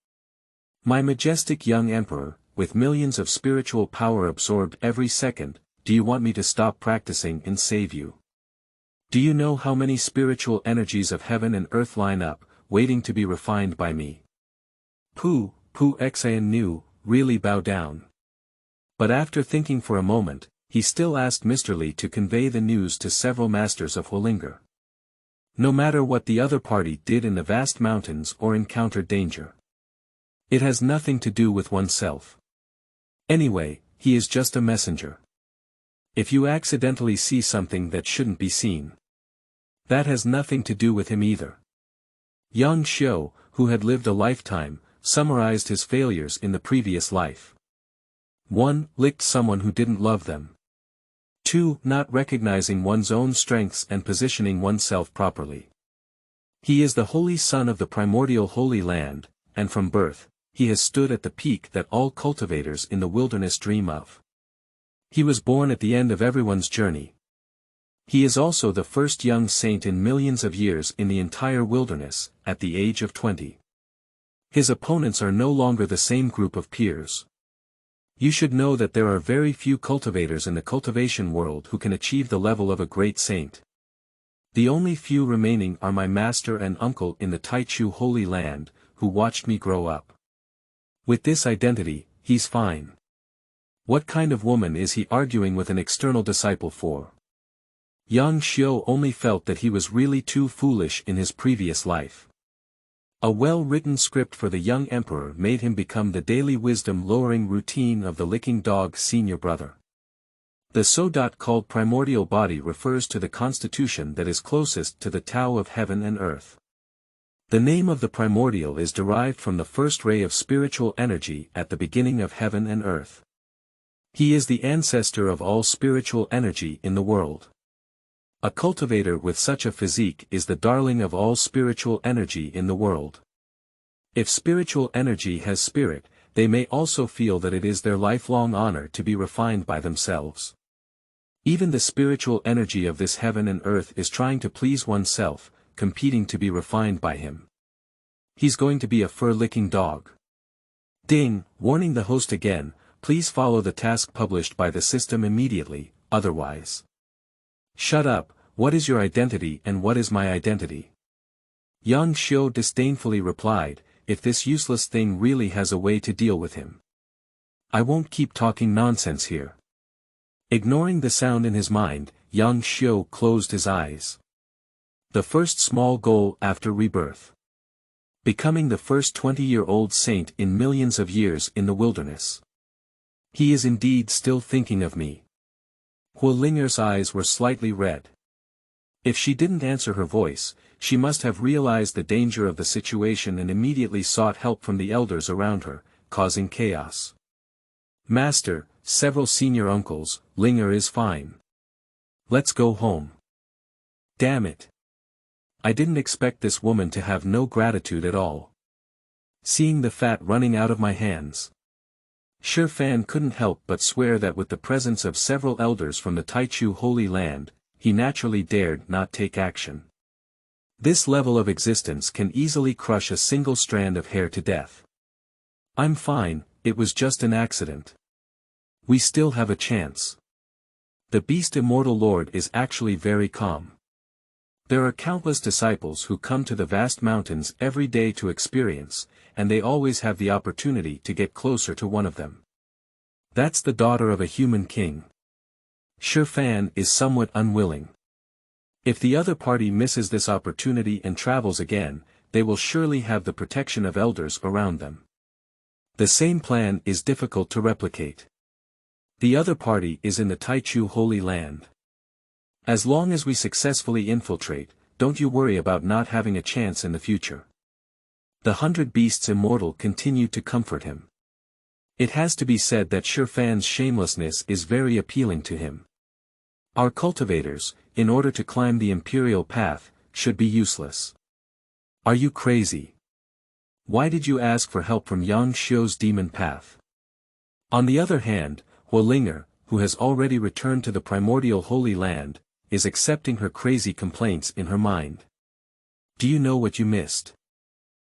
My majestic young emperor, with millions of spiritual power absorbed every second, do you want me to stop practicing and save you? Do you know how many spiritual energies of heaven and earth line up, waiting to be refined by me? Pu Xian knew, really bow down. But after thinking for a moment, he still asked Mr. Li to convey the news to several masters of Huolinger. No matter what the other party did in the vast mountains or encountered danger. It has nothing to do with oneself. Anyway, he is just a messenger. If you accidentally see something that shouldn't be seen, that has nothing to do with him either. Yang Xiu, who had lived a lifetime, summarized his failures in the previous life. 1. Licked someone who didn't love them. 2. Not recognizing one's own strengths and positioning oneself properly. He is the holy son of the primordial Holy Land, and from birth, he has stood at the peak that all cultivators in the wilderness dream of. He was born at the end of everyone's journey. He is also the first young saint in millions of years in the entire wilderness, at the age of 20. His opponents are no longer the same group of peers. You should know that there are very few cultivators in the cultivation world who can achieve the level of a great saint. The only few remaining are my master and uncle in the Taichu Holy Land, who watched me grow up. With this identity, he's fine. What kind of woman is he arguing with an external disciple for? Yang Xiu only felt that he was really too foolish in his previous life. A well-written script for the young emperor made him become the daily wisdom-lowering routine of the licking dog senior brother. The so-called primordial body refers to the constitution that is closest to the Tao of heaven and earth. The name of the primordial is derived from the first ray of spiritual energy at the beginning of heaven and earth. He is the ancestor of all spiritual energy in the world. A cultivator with such a physique is the darling of all spiritual energy in the world. If spiritual energy has spirit, they may also feel that it is their lifelong honor to be refined by themselves. Even the spiritual energy of this heaven and earth is trying to please oneself, competing to be refined by him. He's going to be a fur-licking dog. Ding, warning the host again, please follow the task published by the system immediately, otherwise. Shut up, what is your identity and what is my identity? Yang Xiu disdainfully replied, if this useless thing really has a way to deal with him. I won't keep talking nonsense here. Ignoring the sound in his mind, Yang Xiu closed his eyes. The first small goal after rebirth. Becoming the first 20-year-old saint in millions of years in the wilderness. He is indeed still thinking of me. Huolinger's eyes were slightly red. If she didn't answer her voice, she must have realized the danger of the situation and immediately sought help from the elders around her, causing chaos. Master, several senior uncles, Linger is fine. Let's go home. Damn it. I didn't expect this woman to have no gratitude at all. Seeing the fat running out of my hands. Shi Fan couldn't help but swear that with the presence of several elders from the Taichu Holy Land, he naturally dared not take action. This level of existence can easily crush a single strand of hair to death. I'm fine, it was just an accident. We still have a chance. The Beast Immortal Lord is actually very calm. There are countless disciples who come to the vast mountains every day to experience, and they always have the opportunity to get closer to one of them. That's the daughter of a human king. Shi Fan is somewhat unwilling. If the other party misses this opportunity and travels again, they will surely have the protection of elders around them. The same plan is difficult to replicate. The other party is in the Taichu Holy Land. As long as we successfully infiltrate, don't you worry about not having a chance in the future. The 100 Beasts Immortal continued to comfort him. It has to be said that Shi Fan's shamelessness is very appealing to him. Our cultivators, in order to climb the imperial path, should be useless. Are you crazy? Why did you ask for help from Yang Xiu's demon path? On the other hand, Huolinger, who has already returned to the primordial Holy Land, is accepting her crazy complaints in her mind. Do you know what you missed?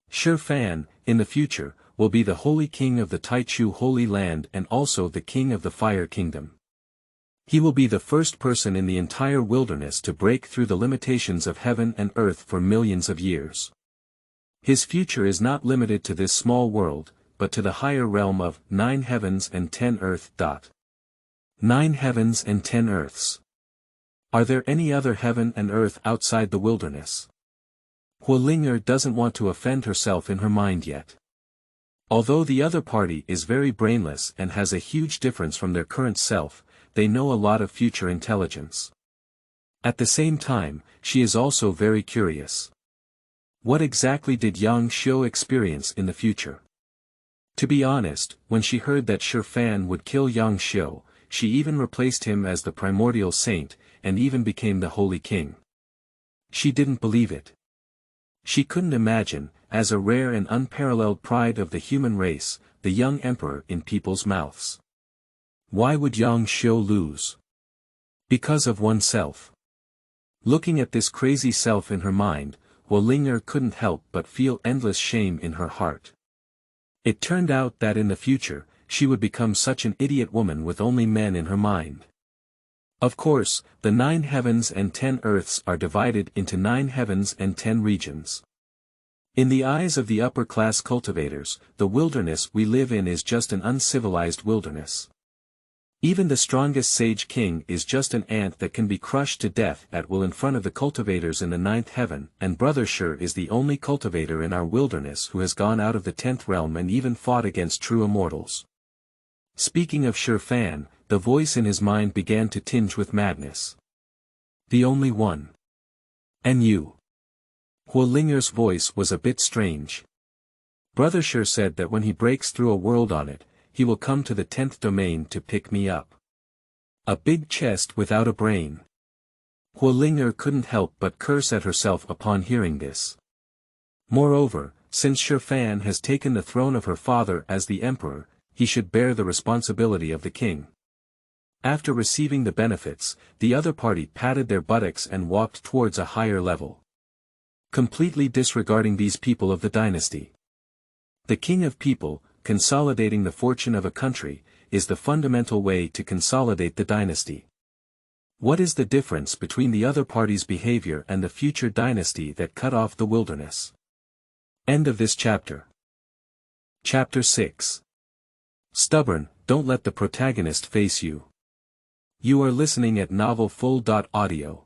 Shi Fan, in the future, will be the Holy King of the Taichu Holy Land and also the King of the Fire Kingdom. He will be the first person in the entire wilderness to break through the limitations of heaven and earth for millions of years. His future is not limited to this small world, but to the higher realm of 9 heavens and 10 earth. 9 heavens and 10 earths. Are there any other heaven and earth outside the wilderness? Huolinger doesn't want to offend herself in her mind yet. Although the other party is very brainless and has a huge difference from their current self, they know a lot of future intelligence. At the same time, she is also very curious. What exactly did Yang Xiu experience in the future? To be honest, when she heard that Shi Fan would kill Yang Xiu, she even replaced him as the primordial saint, and even became the Holy King. She didn't believe it. She couldn't imagine, as a rare and unparalleled pride of the human race, the young emperor in people's mouths. Why would Yang Xiu lose? Because of oneself. Looking at this crazy self in her mind, Huolinger couldn't help but feel endless shame in her heart. It turned out that in the future, she would become such an idiot woman with only men in her mind. Of course, the 9 heavens and 10 earths are divided into 9 heavens and 10 regions. In the eyes of the upper-class cultivators, the wilderness we live in is just an uncivilized wilderness. Even the strongest sage king is just an ant that can be crushed to death at will in front of the cultivators in the 9th heaven, and Brother Shi is the only cultivator in our wilderness who has gone out of the 10th realm and even fought against true immortals. Speaking of Shi Fan, the voice in his mind began to tinge with madness. The only one. And you. Huolinger's voice was a bit strange. Brother Shi said that when he breaks through a world on it, he will come to the 10th domain to pick me up. A big chest without a brain. Huolinger couldn't help but curse at herself upon hearing this. Moreover, since Shi Fan has taken the throne of her father as the emperor, he should bear the responsibility of the king. After receiving the benefits, the other party patted their buttocks and walked towards a higher level. Completely disregarding these people of the dynasty. The king of people, consolidating the fortune of a country, is the fundamental way to consolidate the dynasty. What is the difference between the other party's behavior and the future dynasty that cut off the wilderness? End of this chapter. Chapter 6. Stubborn, don't let the protagonist face you. You are listening at novelfull.audio.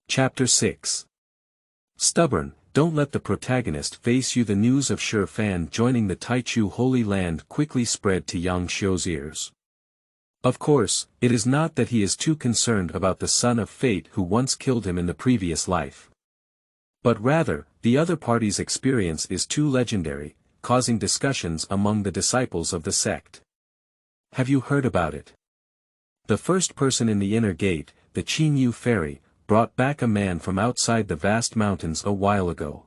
Chapter 6. Stubborn, don't let the protagonist face you. The news of Shi Fan joining the Taichu Holy Land quickly spread to Yang Xiu's ears. Of course, it is not that he is too concerned about the son of fate who once killed him in the previous life. But rather, the other party's experience is too legendary, causing discussions among the disciples of the sect. Have you heard about it? The first person in the inner gate, the Qinyu fairy, brought back a man from outside the vast mountains a while ago.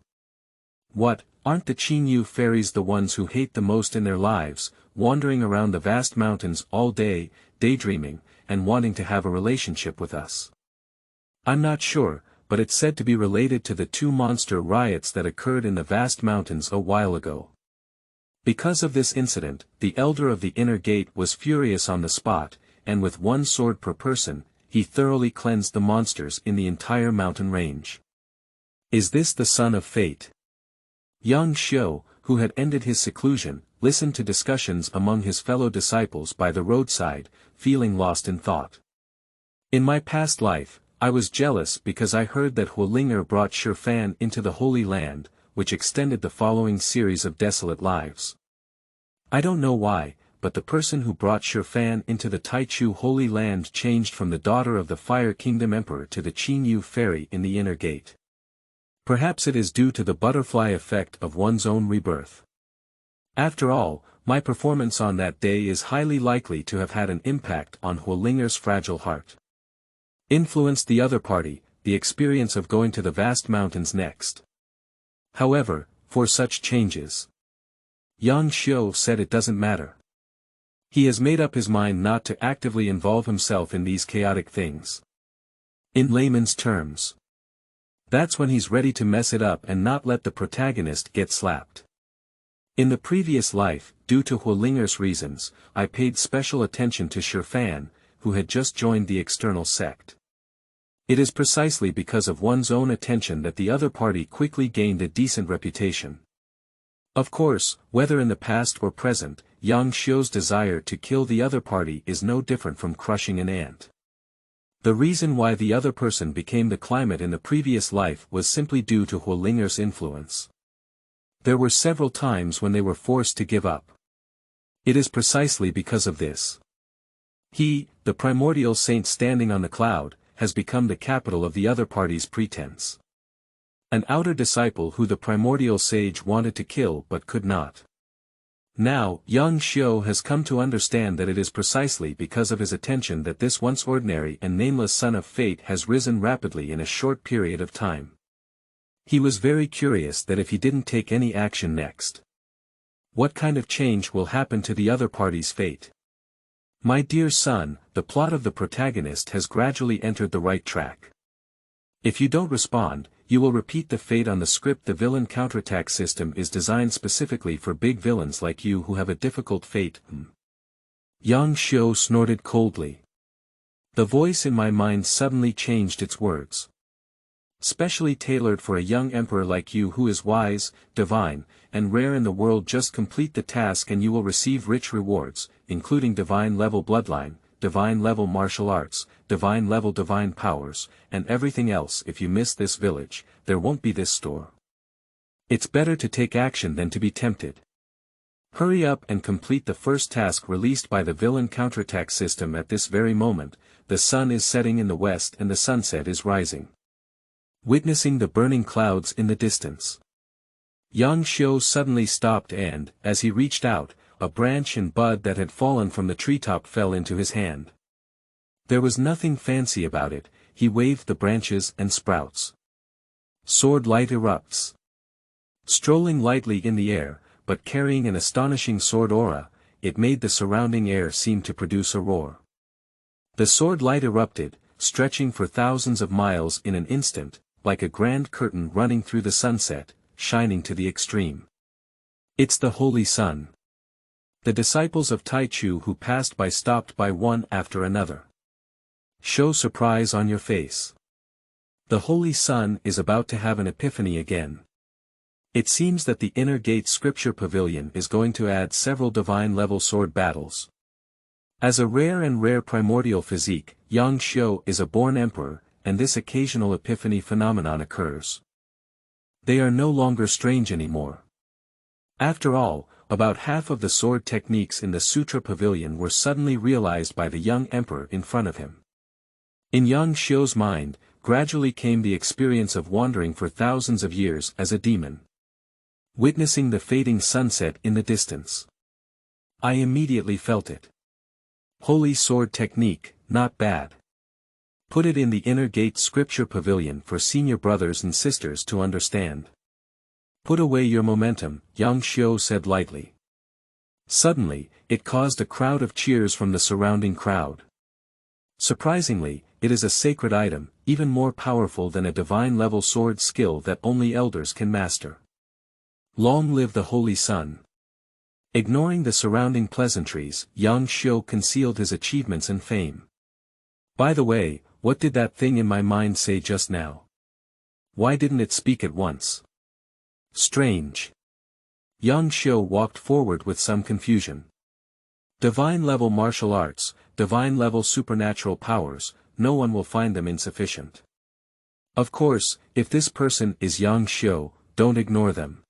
What, aren't the Qinyu fairies the ones who hate the most in their lives, wandering around the vast mountains all day, daydreaming, and wanting to have a relationship with us? I'm not sure, but it's said to be related to the two monster riots that occurred in the vast mountains a while ago. Because of this incident, the elder of the inner gate was furious on the spot, and with one sword per person, he thoroughly cleansed the monsters in the entire mountain range. Is this the son of fate? Yang Xiu, who had ended his seclusion, listened to discussions among his fellow disciples by the roadside, feeling lost in thought. In my past life, I was jealous because I heard that Huolinger brought Shifan into the Holy Land, which extended the following series of desolate lives. I don't know why, but the person who brought Shifan into the Taichu Holy Land changed from the daughter of the Fire Kingdom Emperor to the Qinyu fairy in the inner gate. Perhaps it is due to the butterfly effect of one's own rebirth. After all, my performance on that day is highly likely to have had an impact on Huolinger's fragile heart. Influenced the other party, the experience of going to the vast mountains next. However, for such changes, Yang Xiu said it doesn't matter. He has made up his mind not to actively involve himself in these chaotic things. In layman's terms, that's when he's ready to mess it up and not let the protagonist get slapped. In the previous life, due to Huolinger's reasons, I paid special attention to Shifan, who had just joined the external sect. It is precisely because of one's own attention that the other party quickly gained a decent reputation. Of course, whether in the past or present, Yang Xiu's desire to kill the other party is no different from crushing an ant. The reason why the other person became the climate in the previous life was simply due to Huolinger's influence. There were several times when they were forced to give up. It is precisely because of this. He, the primordial saint standing on the cloud, has become the capital of the other party's pretense. An outer disciple who the primordial sage wanted to kill but could not. Now, Yang Xiu has come to understand that it is precisely because of his attention that this once ordinary and nameless son of fate has risen rapidly in a short period of time. He was very curious that if he didn't take any action next, what kind of change will happen to the other party's fate? My dear son, the plot of the protagonist has gradually entered the right track. If you don't respond, you will repeat the fate on the script. The villain counterattack system is designed specifically for big villains like you who have a difficult fate. Yang Xiu snorted coldly. The voice in my mind suddenly changed its words. Specially tailored for a young emperor like you who is wise, divine, and rare in the world. Just complete the task and you will receive rich rewards, including divine level bloodline, divine level martial arts, divine level divine powers, and everything else. If you miss this village, there won't be this store. It's better to take action than to be tempted. Hurry up and complete the first task released by the villain counterattack system at this very moment. The sun is setting in the west and the sunset is rising. Witnessing the burning clouds in the distance, Yang Xiu suddenly stopped and, as he reached out, a branch and bud that had fallen from the treetop fell into his hand. There was nothing fancy about it. He waved the branches and sprouts. Sword light erupts. Strolling lightly in the air, but carrying an astonishing sword aura, it made the surrounding air seem to produce a roar. The sword light erupted, stretching for thousands of miles in an instant, like a grand curtain running through the sunset, shining to the extreme. It's the holy sun. The disciples of Taichu who passed by stopped by one after another. Show surprise on your face. The holy sun is about to have an epiphany again. It seems that the inner gate scripture pavilion is going to add several divine level sword battles. As a rare primordial physique, Yang Xiu is a born emperor, and this occasional epiphany phenomenon occurs. They are no longer strange anymore. After all, about half of the sword techniques in the Sutra Pavilion were suddenly realized by the young emperor in front of him. In Yang Xiu's mind, gradually came the experience of wandering for thousands of years as a demon. Witnessing the fading sunset in the distance. I immediately felt it. Holy sword technique, not bad. Put it in the inner gate scripture pavilion for senior brothers and sisters to understand. Put away your momentum, Yang Xiu said lightly. Suddenly, it caused a crowd of cheers from the surrounding crowd. Surprisingly, it is a sacred item, even more powerful than a divine-level sword skill that only elders can master. Long live the Holy Sun. Ignoring the surrounding pleasantries, Yang Xiu concealed his achievements and fame. By the way, what did that thing in my mind say just now? Why didn't it speak at once? Strange. Yang Xiu walked forward with some confusion. Divine-level martial arts, divine-level supernatural powers, no one will find them insufficient. Of course, if this person is Yang Xiu, don't ignore them.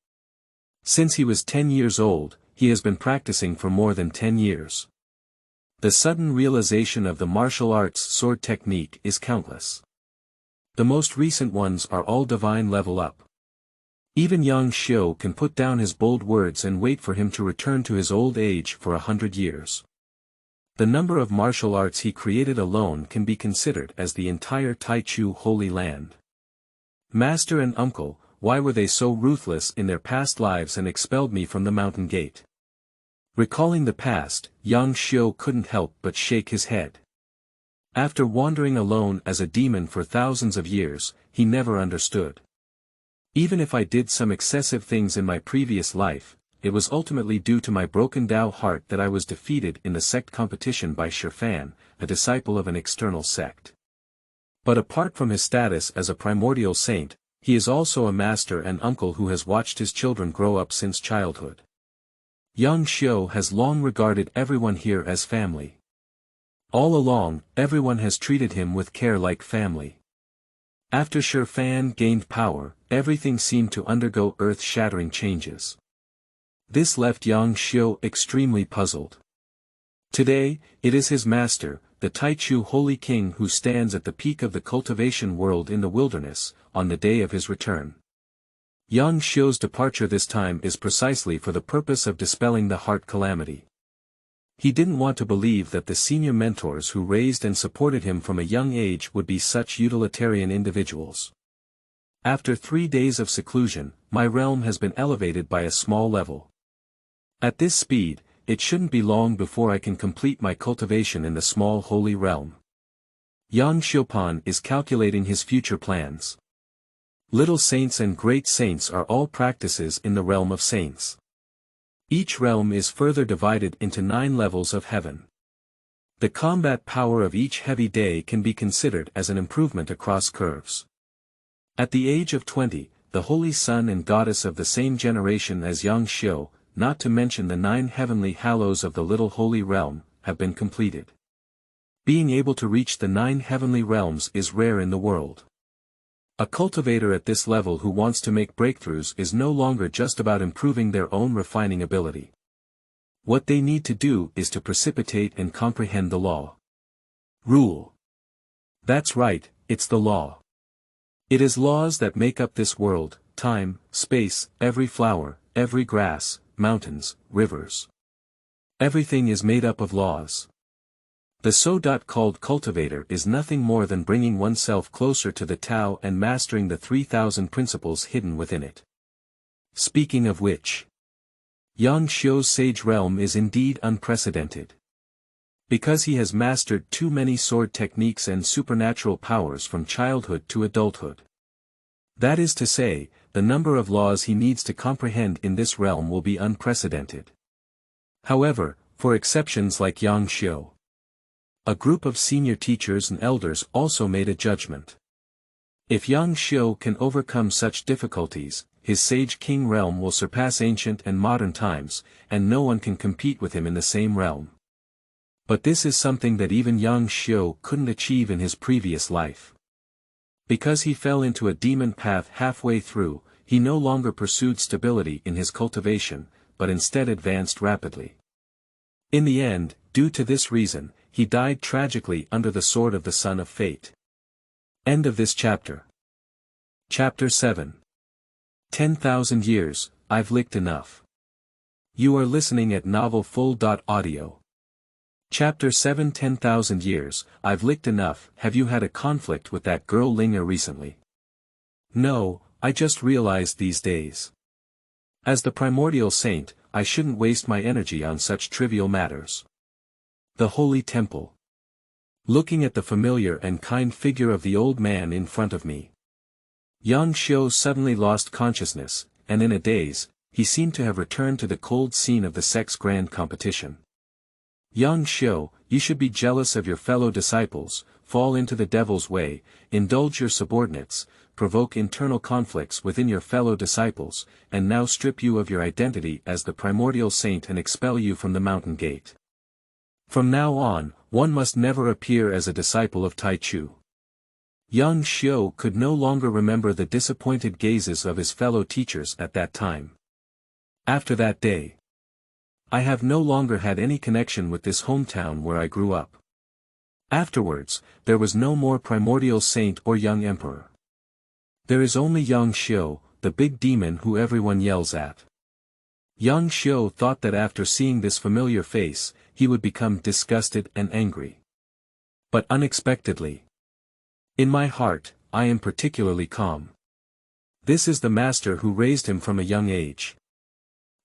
Since he was 10 years old, he has been practicing for more than 10 years. The sudden realization of the martial arts sword technique is countless. The most recent ones are all divine level up. Even Yang Xiu can put down his bold words and wait for him to return to his old age for 100 years. The number of martial arts he created alone can be considered as the entire Taichu Holy Land. Master and uncle, why were they so ruthless in their past lives and expelled me from the mountain gate? Recalling the past, Yang Xiu couldn't help but shake his head. After wandering alone as a demon for thousands of years, he never understood. Even if I did some excessive things in my previous life, it was ultimately due to my broken Dao heart that I was defeated in the sect competition by Shifan, a disciple of an external sect. But apart from his status as a primordial saint, he is also a master and uncle who has watched his children grow up since childhood. Yang Xiu has long regarded everyone here as family. All along, everyone has treated him with care like family. After Shifan gained power, everything seemed to undergo earth-shattering changes. This left Yang Xiu extremely puzzled. Today, it is his master, the Taichu Holy King who stands at the peak of the cultivation world in the wilderness, on the day of his return. Yang Xiu's departure this time is precisely for the purpose of dispelling the heart calamity. He didn't want to believe that the senior mentors who raised and supported him from a young age would be such utilitarian individuals. After 3 days of seclusion, my realm has been elevated by a small level. At this speed, it shouldn't be long before I can complete my cultivation in the small holy realm. Yang Xiupan is calculating his future plans. Little saints and great saints are all practices in the realm of saints. Each realm is further divided into 9 levels of heaven. The combat power of each heavy day can be considered as an improvement across curves. At the age of 20, the holy son and goddess of the same generation as Yang Xiu, not to mention the 9 heavenly hallows of the little holy realm, have been completed. Being able to reach the 9 heavenly realms is rare in the world. A cultivator at this level who wants to make breakthroughs is no longer just about improving their own refining ability. What they need to do is to precipitate and comprehend the law. Rule. That's right, it's the law. It is laws that make up this world, time, space, every flower, every grass, mountains, rivers. Everything is made up of laws. The so-called cultivator is nothing more than bringing oneself closer to the Tao and mastering the 3,000 principles hidden within it. Speaking of which, Yang Xiu's sage realm is indeed unprecedented. Because he has mastered too many sword techniques and supernatural powers from childhood to adulthood. That is to say, the number of laws he needs to comprehend in this realm will be unprecedented. However, for exceptions like Yang Xiu, a group of senior teachers and elders also made a judgment. If Yang Xiu can overcome such difficulties, his sage king realm will surpass ancient and modern times, and no one can compete with him in the same realm. But this is something that even Yang Xiu couldn't achieve in his previous life. Because he fell into a demon path halfway through, he no longer pursued stability in his cultivation, but instead advanced rapidly. In the end, due to this reason, he died tragically under the sword of the Son of Fate. End of this chapter. Chapter 7. 10,000 years, I've licked enough. You are listening at novelfull.audio. Chapter 7 10,000 years, I've licked enough. Have you had a conflict with that girl Linga recently? No, I just realized these days. As the primordial saint, I shouldn't waste my energy on such trivial matters. The Holy Temple. Looking at the familiar and kind figure of the old man in front of me. Yang Xiu suddenly lost consciousness, and in a daze, he seemed to have returned to the cold scene of the sex grand competition. Yang Xiu, you should be jealous of your fellow disciples, fall into the devil's way, indulge your subordinates, provoke internal conflicts within your fellow disciples, and now strip you of your identity as the primordial saint and expel you from the mountain gate. From now on, one must never appear as a disciple of Tai Chu. Yang Xiu could no longer remember the disappointed gazes of his fellow teachers at that time. After that day, I have no longer had any connection with this hometown where I grew up. Afterwards, there was no more primordial saint or young emperor. There is only Yang Xiu, the big demon who everyone yells at. Yang Xiu thought that after seeing this familiar face, he would become disgusted and angry. But unexpectedly, in my heart, I am particularly calm. This is the master who raised him from a young age.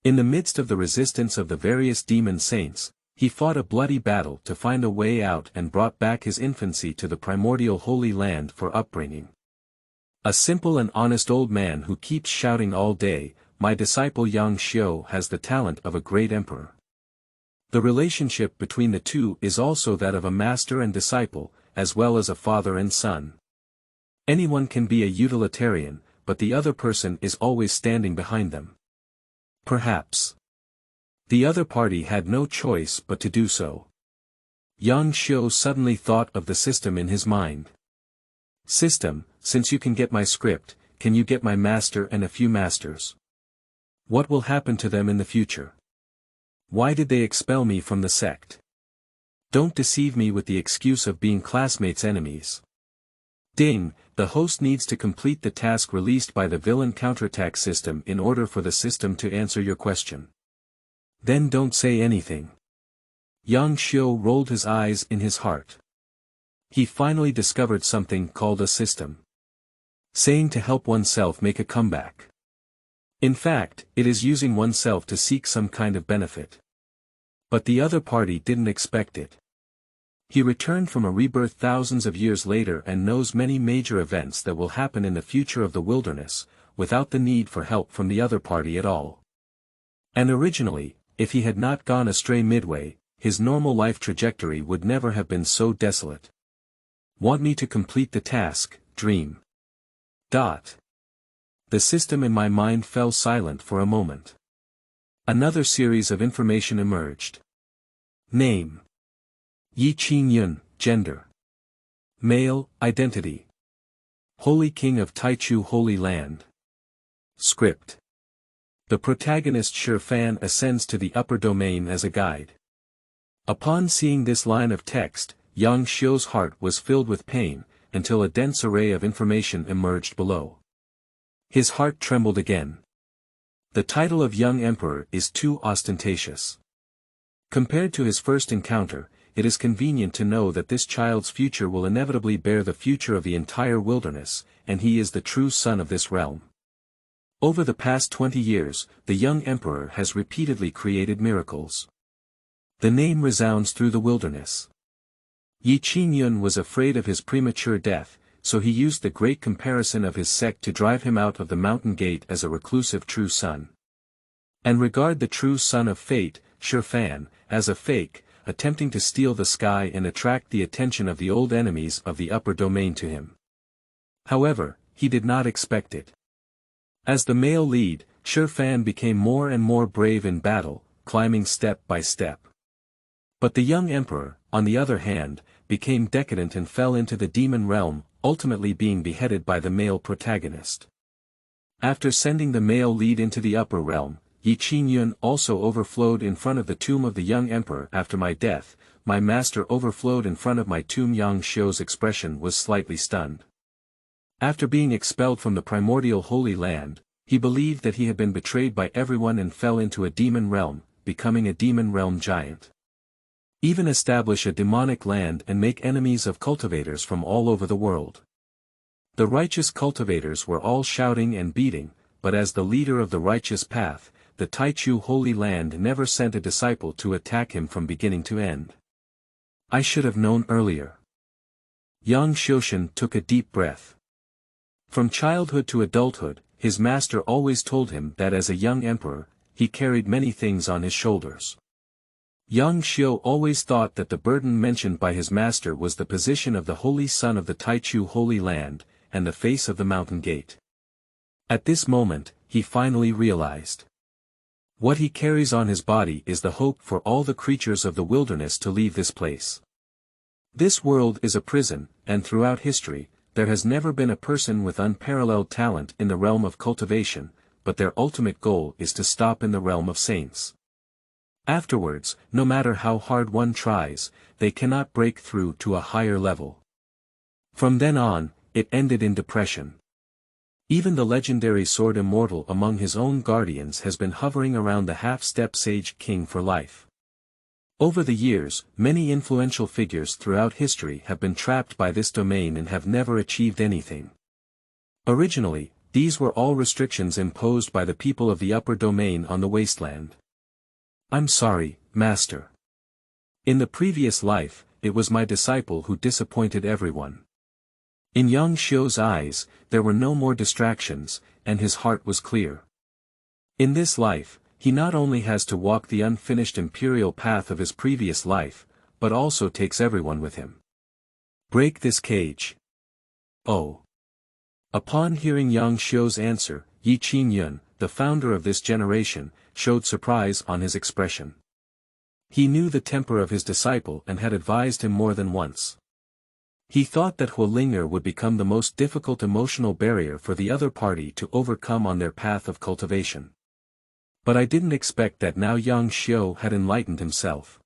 In the midst of the resistance of the various demon saints, he fought a bloody battle to find a way out and brought back his infancy to the primordial Holy Land for upbringing. A simple and honest old man who keeps shouting all day, my disciple Yang Xiu has the talent of a great emperor. The relationship between the two is also that of a master and disciple, as well as a father and son. Anyone can be a utilitarian, but the other person is always standing behind them. Perhaps the other party had no choice but to do so. Yang Xiu suddenly thought of the system in his mind. System, since you can get my script, can you get my master and a few masters? What will happen to them in the future? Why did they expel me from the sect? Don't deceive me with the excuse of being classmates' enemies. Ding, the host needs to complete the task released by the villain counterattack system in order for the system to answer your question. Then don't say anything. Yang Xiu rolled his eyes in his heart. He finally discovered something called a system. Saying to help oneself make a comeback. In fact, it is using oneself to seek some kind of benefit. But the other party didn't expect it. He returned from a rebirth thousands of years later and knows many major events that will happen in the future of the wilderness, without the need for help from the other party at all. And originally, if he had not gone astray midway, his normal life trajectory would never have been so desolate. Want me to complete the task, dream? The system in my mind fell silent for a moment. Another series of information emerged. Name: Yi Qingyun, gender: male, identity: Holy King of Taichu Holy Land. Script: the protagonist Shifan ascends to the upper domain as a guide. Upon seeing this line of text, Yang Xiu's heart was filled with pain, until a dense array of information emerged below. His heart trembled again. The title of young emperor is too ostentatious. Compared to his first encounter, it is convenient to know that this child's future will inevitably bear the future of the entire wilderness, and he is the true son of this realm. Over the past 20 years, the young emperor has repeatedly created miracles. The name resounds through the wilderness. Yi Qingyun was afraid of his premature death, so he used the great comparison of his sect to drive him out of the mountain gate as a reclusive true son. And regard the true son of fate, Shifan, as a fake, attempting to steal the sky and attract the attention of the old enemies of the upper domain to him. However, he did not expect it. As the male lead, Shifan became more and more brave in battle, climbing step by step. But the young emperor, on the other hand, became decadent and fell into the demon realm, ultimately being beheaded by the male protagonist. After sending the male lead into the upper realm, Yi Qingyun also overflowed in front of the tomb of the young emperor. After my death, my master overflowed in front of my tomb. Yang Xiu's expression was slightly stunned. After being expelled from the primordial Holy Land, he believed that he had been betrayed by everyone and fell into a demon realm, becoming a demon realm giant. Even establish a demonic land and make enemies of cultivators from all over the world. The righteous cultivators were all shouting and beating, but as the leader of the righteous path, the Taichu Holy Land never sent a disciple to attack him from beginning to end. I should have known earlier. Yang Xiu took a deep breath. From childhood to adulthood, his master always told him that as a young emperor, he carried many things on his shoulders. Yang Xiu always thought that the burden mentioned by his master was the position of the holy son of the Taichu Holy Land, and the face of the mountain gate. At this moment, he finally realized. What he carries on his body is the hope for all the creatures of the wilderness to leave this place. This world is a prison, and throughout history, there has never been a person with unparalleled talent in the realm of cultivation, but their ultimate goal is to stop in the realm of saints. Afterwards, no matter how hard one tries, they cannot break through to a higher level. From then on, it ended in depression. Even the legendary sword immortal among his own guardians has been hovering around the half-step sage king for life. Over the years, many influential figures throughout history have been trapped by this domain and have never achieved anything. Originally, these were all restrictions imposed by the people of the upper domain on the wasteland. I'm sorry, Master. In the previous life, it was my disciple who disappointed everyone. In Yang Xiu's eyes, there were no more distractions, and his heart was clear. In this life, he not only has to walk the unfinished imperial path of his previous life, but also takes everyone with him. Break this cage. Oh. Upon hearing Yang Xiu's answer, Yi Qingyun, the founder of this generation, showed surprise on his expression. He knew the temper of his disciple and had advised him more than once. He thought that Huolinger would become the most difficult emotional barrier for the other party to overcome on their path of cultivation. But I didn't expect that now Yang Xiu had enlightened himself.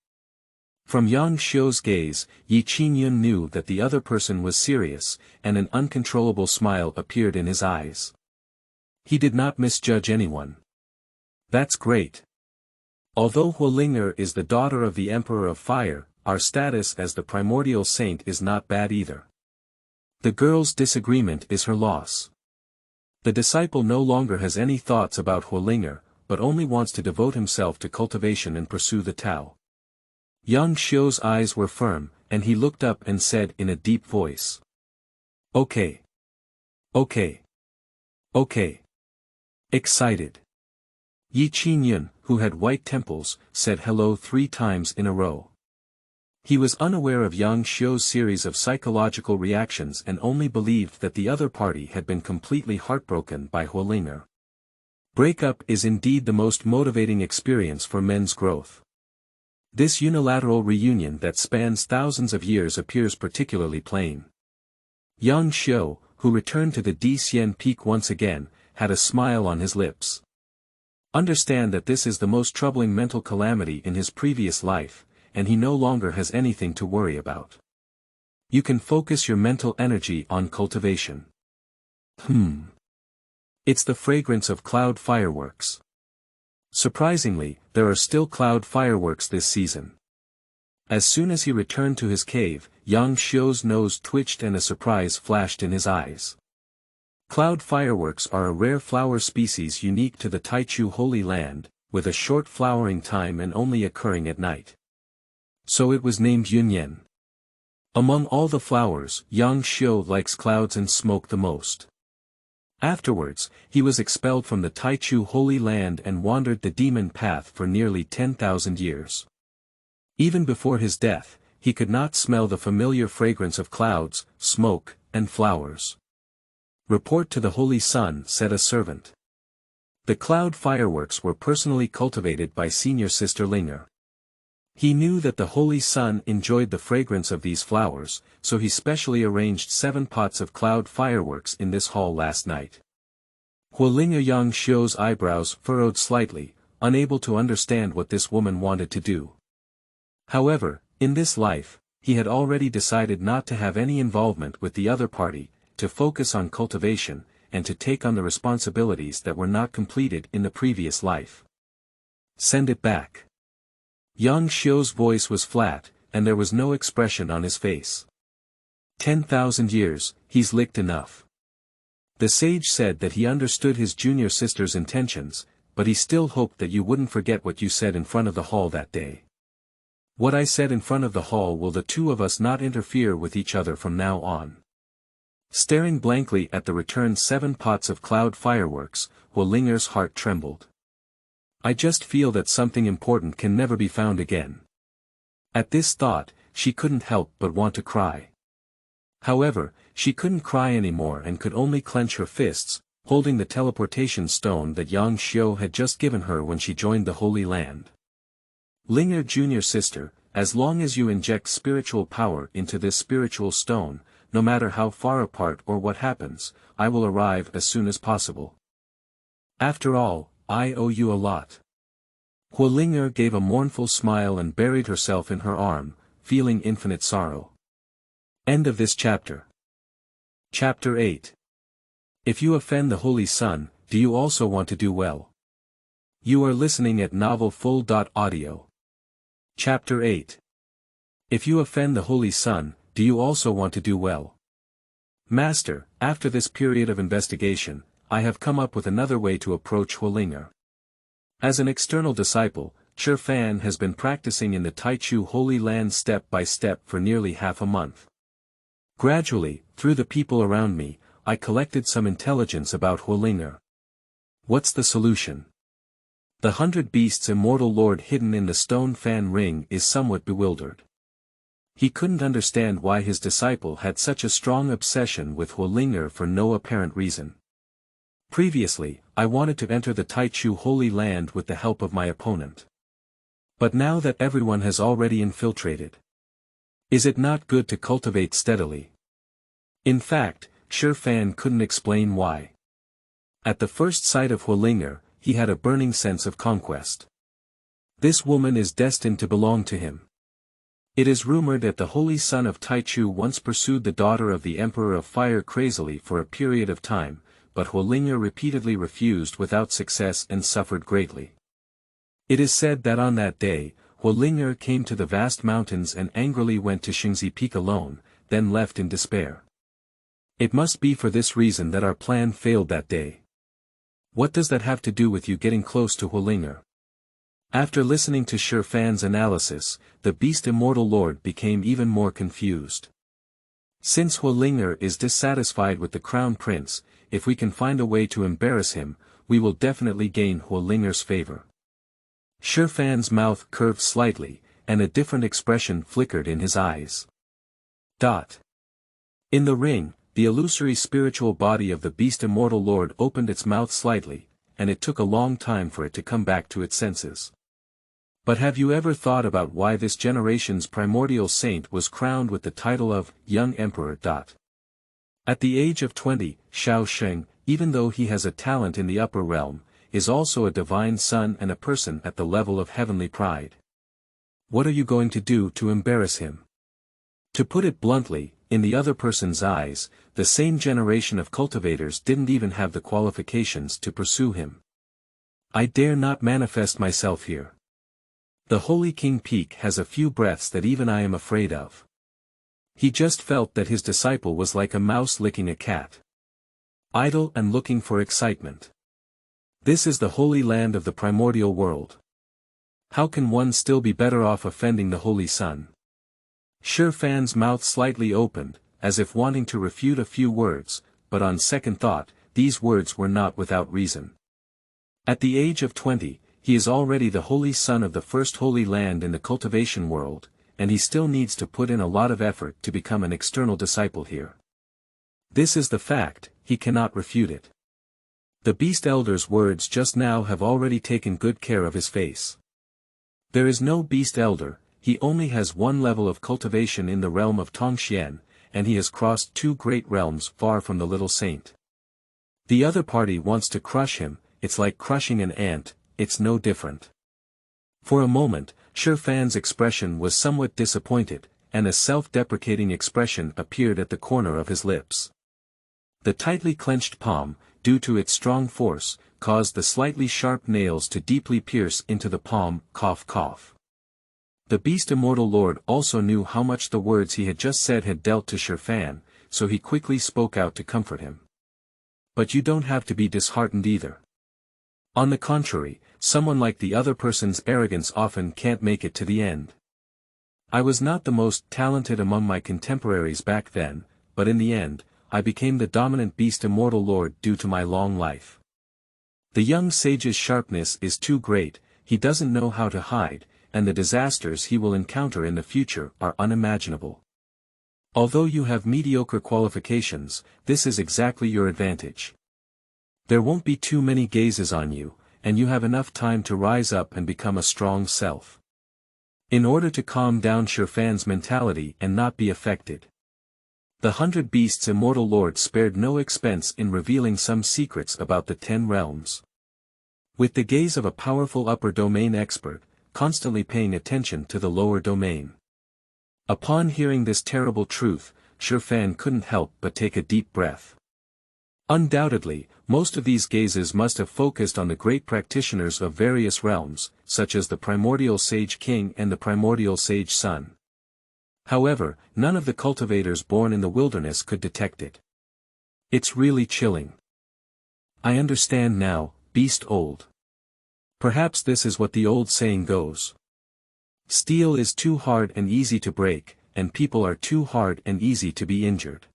From Yang Xiu's gaze, Yi Qingyun knew that the other person was serious, and an uncontrollable smile appeared in his eyes. He did not misjudge anyone. That's great. Although Huolinger is the daughter of the Emperor of Fire, our status as the primordial saint is not bad either. The girl's disagreement is her loss. The disciple no longer has any thoughts about Huolinger, but only wants to devote himself to cultivation and pursue the Tao. Yang Xiu's eyes were firm, and he looked up and said in a deep voice. Okay. Okay. Okay. Excited. Yi Qingyun, who had white temples, said hello 3 times in a row. He was unaware of Yang Xiu's series of psychological reactions and only believed that the other party had been completely heartbroken by Huolinger. Breakup is indeed the most motivating experience for men's growth. This unilateral reunion that spans thousands of years appears particularly plain. Yang Xiu, who returned to the Di Xian Peak once again, had a smile on his lips. Understand that this is the most troubling mental calamity in his previous life, and he no longer has anything to worry about. You can focus your mental energy on cultivation. It's the fragrance of cloud fireworks. Surprisingly, there are still cloud fireworks this season. As soon as he returned to his cave, Yang Xiu's nose twitched and a surprise flashed in his eyes. Cloud fireworks are a rare flower species unique to the Taichu Holy Land, with a short flowering time and only occurring at night. So it was named Yunyan. Among all the flowers, Yang Xiu likes clouds and smoke the most. Afterwards, he was expelled from the Taichu Holy Land and wandered the demon path for nearly 10,000 years. Even before his death, he could not smell the familiar fragrance of clouds, smoke, and flowers. Report to the Holy Sun, said a servant. The cloud fireworks were personally cultivated by Senior Sister Linger. He knew that the Holy Sun enjoyed the fragrance of these flowers, so he specially arranged 7 pots of cloud fireworks in this hall last night. Huolinger Yang Xiu's eyebrows furrowed slightly, unable to understand what this woman wanted to do. However, in this life, he had already decided not to have any involvement with the other party, to focus on cultivation, and to take on the responsibilities that were not completed in the previous life. Send it back. Yang Xiu's voice was flat, and there was no expression on his face. 10,000 years, he's licked enough. The sage said that he understood his junior sister's intentions, but he still hoped that you wouldn't forget what you said in front of the hall that day. What I said in front of the hall will the two of us not interfere with each other from now on. Staring blankly at the returned 7 pots of cloud fireworks, Huolinger's heart trembled. I just feel that something important can never be found again. At this thought, she couldn't help but want to cry. However, she couldn't cry anymore and could only clench her fists, holding the teleportation stone that Yang Xiu had just given her when she joined the Holy Land. Linger junior sister, as long as you inject spiritual power into this spiritual stone, no matter how far apart or what happens, I will arrive as soon as possible. After all, I owe you a lot. Huolinger gave a mournful smile and buried herself in her arm, feeling infinite sorrow. End of this chapter. Chapter 8. If you offend the Holy Sun, do you also want to do well? You are listening at novelfull.audio. Chapter 8. If you offend the Holy Sun, do you also want to do well? Master, after this period of investigation, I have come up with another way to approach Huolinger. As an external disciple, Shi Fan has been practicing in the Taichu Holy Land step by step for nearly half a month. Gradually, through the people around me, I collected some intelligence about Huolinger. What's the solution? The 100 Beasts immortal lord hidden in the stone fan ring is somewhat bewildered. He couldn't understand why his disciple had such a strong obsession with Huolinger for no apparent reason. Previously, I wanted to enter the Taichu Holy Land with the help of my opponent. But now that everyone has already infiltrated, is it not good to cultivate steadily? In fact, Shi Fan couldn't explain why. At the first sight of Huolinger, he had a burning sense of conquest. This woman is destined to belong to him. It is rumored that the Holy Son of Taichu once pursued the daughter of the Emperor of Fire crazily for a period of time, but Huolinger repeatedly refused without success and suffered greatly. It is said that on that day, Huolinger came to the vast mountains and angrily went to Xingzi Peak alone, then left in despair. It must be for this reason that our plan failed that day. What does that have to do with you getting close to Huolinger? After listening to Shi Fan's analysis, the Beast Immortal Lord became even more confused. Since Huolinger is dissatisfied with the Crown Prince, if we can find a way to embarrass him, we will definitely gain Huolinger's favor. Shi Fan's mouth curved slightly, and a different expression flickered in his eyes. In the ring, the illusory spiritual body of the Beast Immortal Lord opened its mouth slightly, and it took a long time for it to come back to its senses. But have you ever thought about why this generation's primordial saint was crowned with the title of Young Emperor? At the age of 20, Xiao Sheng, even though he has a talent in the upper realm, is also a divine son and a person at the level of heavenly pride. What are you going to do to embarrass him? To put it bluntly, in the other person's eyes, the same generation of cultivators didn't even have the qualifications to pursue him. I dare not manifest myself here. The Holy King Peak has a few breaths that even I am afraid of. He just felt that his disciple was like a mouse licking a cat. Idle and looking for excitement. This is the holy land of the primordial world. How can one still be better off offending the Holy Sun? Shi Fan's mouth slightly opened, as if wanting to refute a few words, but on second thought, these words were not without reason. At the age of 20, he is already the Holy Son of the first Holy Land in the cultivation world, and he still needs to put in a lot of effort to become an external disciple here. This is the fact, he cannot refute it. The Beast Elder's words just now have already taken good care of his face. There is no Beast Elder, he only has one level of cultivation in the realm of Tongxian, and he has crossed 2 great realms far from the little saint. The other party wants to crush him, it's like crushing an ant, it's no different. For a moment, Shi Fan's expression was somewhat disappointed, and a self-deprecating expression appeared at the corner of his lips. The tightly clenched palm, due to its strong force, caused the slightly sharp nails to deeply pierce into the palm, cough cough. The Beast Immortal Lord also knew how much the words he had just said had dealt to Shirfan, so he quickly spoke out to comfort him. But you don't have to be disheartened either. On the contrary, someone like the other person's arrogance often can't make it to the end. I was not the most talented among my contemporaries back then, but in the end, I became the dominant Beast Immortal Lord due to my long life. The young sage's sharpness is too great, he doesn't know how to hide, and the disasters he will encounter in the future are unimaginable. Although you have mediocre qualifications, this is exactly your advantage. There won't be too many gazes on you, and you have enough time to rise up and become a strong self. In order to calm down Shirfan's mentality and not be affected, the 100 Beasts Immortal Lord spared no expense in revealing some secrets about the 10 realms. With the gaze of a powerful upper domain expert, constantly paying attention to the lower domain. Upon hearing this terrible truth, Shirfan couldn't help but take a deep breath. Undoubtedly, most of these gazes must have focused on the great practitioners of various realms, such as the Primordial Sage King and the Primordial Sage Sun. However, none of the cultivators born in the wilderness could detect it. It's really chilling. I understand now, Beast Old. Perhaps this is what the old saying goes. Steel is too hard and easy to break, and people are too hard and easy to be injured.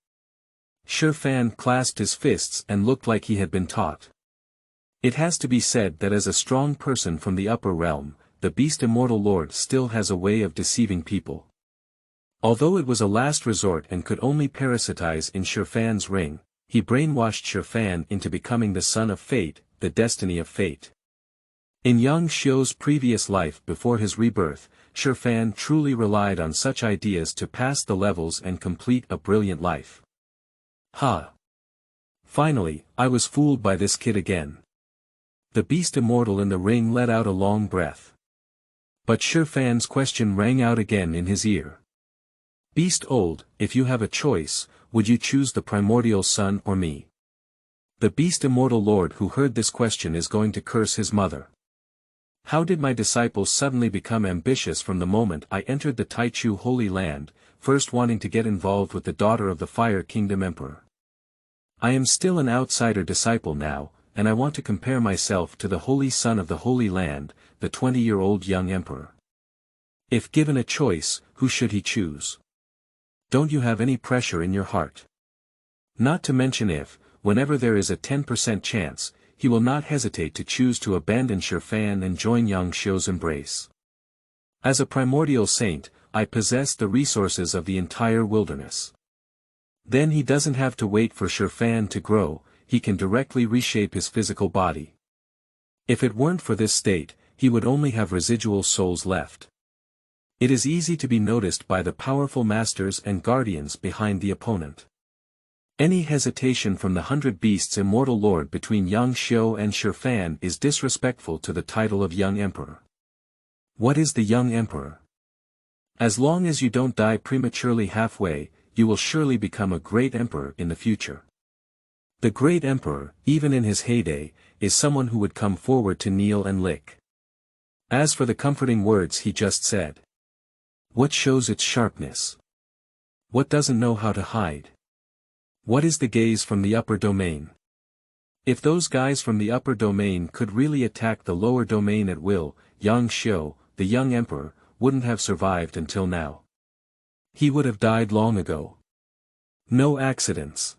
Shirfan clasped his fists and looked like he had been taught. It has to be said that as a strong person from the upper realm, the Beast Immortal Lord still has a way of deceiving people. Although it was a last resort and could only parasitize in Shirfan's ring, he brainwashed Shirfan into becoming the son of fate, the destiny of fate. In Yang Xiu's previous life before his rebirth, Shirfan truly relied on such ideas to pass the levels and complete a brilliant life. Ha! Finally, I was fooled by this kid again. The Beast Immortal in the ring let out a long breath. But Shirfan's question rang out again in his ear. Beast Old, if you have a choice, would you choose the Primordial Sun or me? The Beast Immortal Lord who heard this question is going to curse his mother. How did my disciples suddenly become ambitious from the moment I entered the Taichu Holy Land, first wanting to get involved with the daughter of the Fire Kingdom Emperor? I am still an outsider disciple now, and I want to compare myself to the Holy Son of the Holy Land, the 20-year-old young emperor. If given a choice, who should he choose? Don't you have any pressure in your heart? Not to mention if, whenever there is a 10% chance, he will not hesitate to choose to abandon Shirfan and join Yang Xiu's embrace. As a primordial saint, I possess the resources of the entire wilderness. Then he doesn't have to wait for Shirfan to grow, he can directly reshape his physical body. If it weren't for this state, he would only have residual souls left. It is easy to be noticed by the powerful masters and guardians behind the opponent. Any hesitation from the 100 Beasts Immortal Lord between Yang Xiu and Shirfan is disrespectful to the title of Young Emperor. What is the Young Emperor? As long as you don't die prematurely halfway, you will surely become a great emperor in the future. The great emperor, even in his heyday, is someone who would come forward to kneel and lick. As for the comforting words he just said. What shows its sharpness? What doesn't know how to hide? What is the gaze from the upper domain? If those guys from the upper domain could really attack the lower domain at will, Yang Xiu, the young emperor, wouldn't have survived until now. He would have died long ago. No accidents.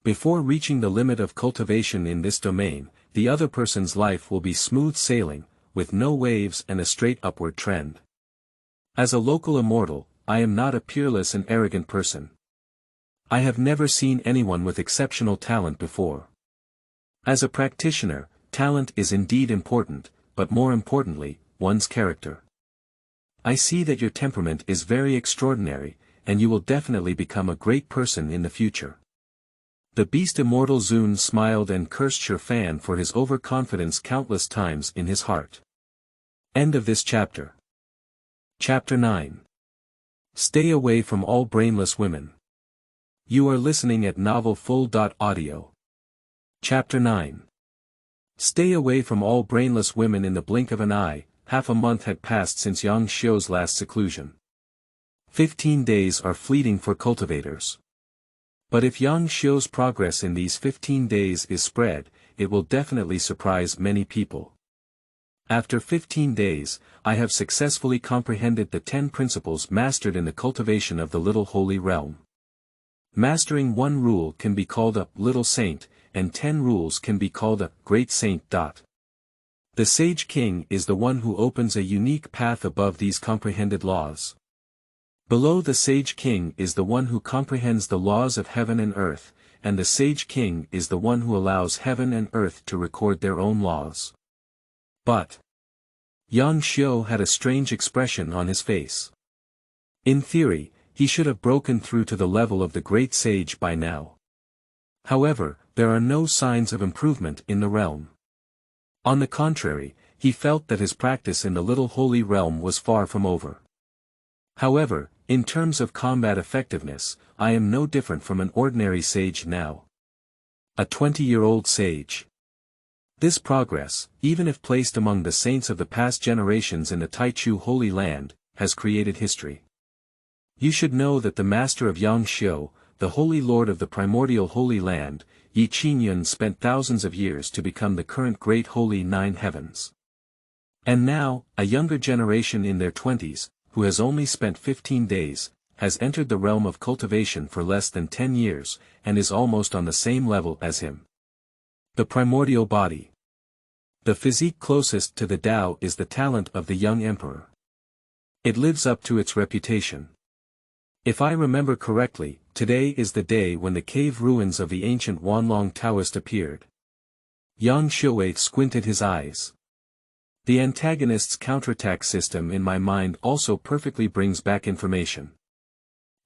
Before reaching the limit of cultivation in this domain, the other person's life will be smooth sailing, with no waves and a straight upward trend. As a local immortal, I am not a peerless and arrogant person. I have never seen anyone with exceptional talent before. As a practitioner, talent is indeed important, but more importantly, one's character. I see that your temperament is very extraordinary, and you will definitely become a great person in the future. The Beast Immortal Zun smiled and cursed Shirfan for his overconfidence countless times in his heart. End of this chapter. Chapter 9. Stay away from all brainless women. You are listening at novelfull.audio. Chapter 9. Stay away from all brainless women. In the blink of an eye, half a month had passed since Yang Xiu's last seclusion. 15 days are fleeting for cultivators. But if Yang Xiu's progress in these 15 days is spread, it will definitely surprise many people. After 15 days, I have successfully comprehended the 10 principles mastered in the cultivation of the Little Holy Realm. Mastering one rule can be called a Little Saint, and 10 rules can be called a Great Saint. The Sage King is the one who opens a unique path above these comprehended laws. Below the Sage King is the one who comprehends the laws of heaven and earth, and the Sage King is the one who allows heaven and earth to record their own laws. But Yang Xiu had a strange expression on his face. In theory, he should have broken through to the level of the great sage by now. However, there are no signs of improvement in the realm. On the contrary, he felt that his practice in the Little Holy Realm was far from over. However, in terms of combat effectiveness, I am no different from an ordinary sage now. A 20-year-old sage. This progress, even if placed among the saints of the past generations in the Taichu Holy Land, has created history. You should know that the master of Yang Xiu, the Holy Lord of the primordial Holy Land, Yi Qingyun, spent thousands of years to become the current Great Holy Nine Heavens. And now, a younger generation in their 20s, who has only spent 15 days, has entered the realm of cultivation for less than 10 years, and is almost on the same level as him. The primordial body. The physique closest to the Tao is the talent of the young emperor. It lives up to its reputation. If I remember correctly, today is the day when the cave ruins of the ancient Wanlong Taoist appeared. Yang Xiu squinted his eyes. The antagonist's counterattack system in my mind also perfectly brings back information.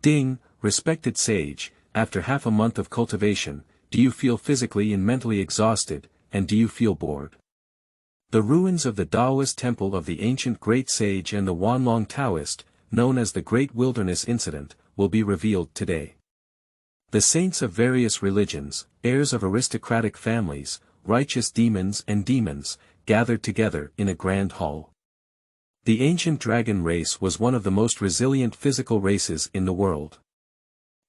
Ding, respected sage, after half a month of cultivation, do you feel physically and mentally exhausted, and do you feel bored? The ruins of the Taoist temple of the ancient great sage and the Wanlong Taoist, known as the Great Wilderness Incident, will be revealed today. The saints of various religions, heirs of aristocratic families, righteous demons and demons, gathered together in a grand hall. The ancient dragon race was one of the most resilient physical races in the world.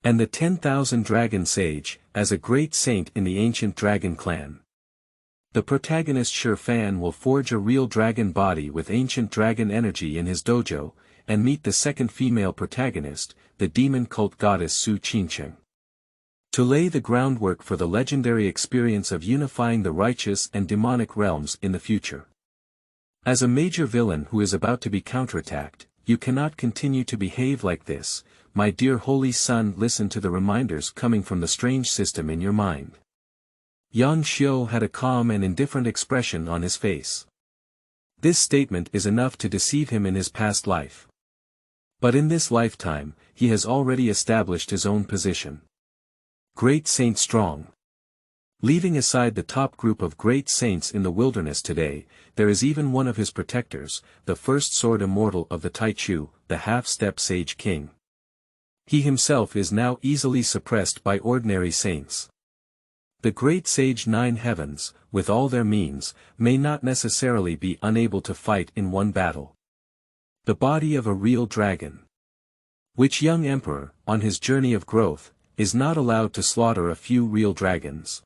And the 10,000 dragon sage, as a great saint in the ancient dragon clan. The protagonist Fan will forge a real dragon body with ancient dragon energy in his dojo, and meet the second female protagonist, the demon cult goddess Su Qingqing. To lay the groundwork for the legendary experience of unifying the righteous and demonic realms in the future. As a major villain who is about to be counterattacked, you cannot continue to behave like this, my dear holy son. Listen to the reminders coming from the strange system in your mind. Yang Xiu had a calm and indifferent expression on his face. This statement is enough to deceive him in his past life. But in this lifetime, he has already established his own position. Great Saint Strong. Leaving aside the top group of great saints in the wilderness today, there is even one of his protectors, the first sword immortal of the Taichu, the half-step Sage King. He himself is now easily suppressed by ordinary saints. The great sage Nine Heavens, with all their means, may not necessarily be unable to fight in one battle. The body of a real dragon. Which young emperor, on his journey of growth, is not allowed to slaughter a few real dragons.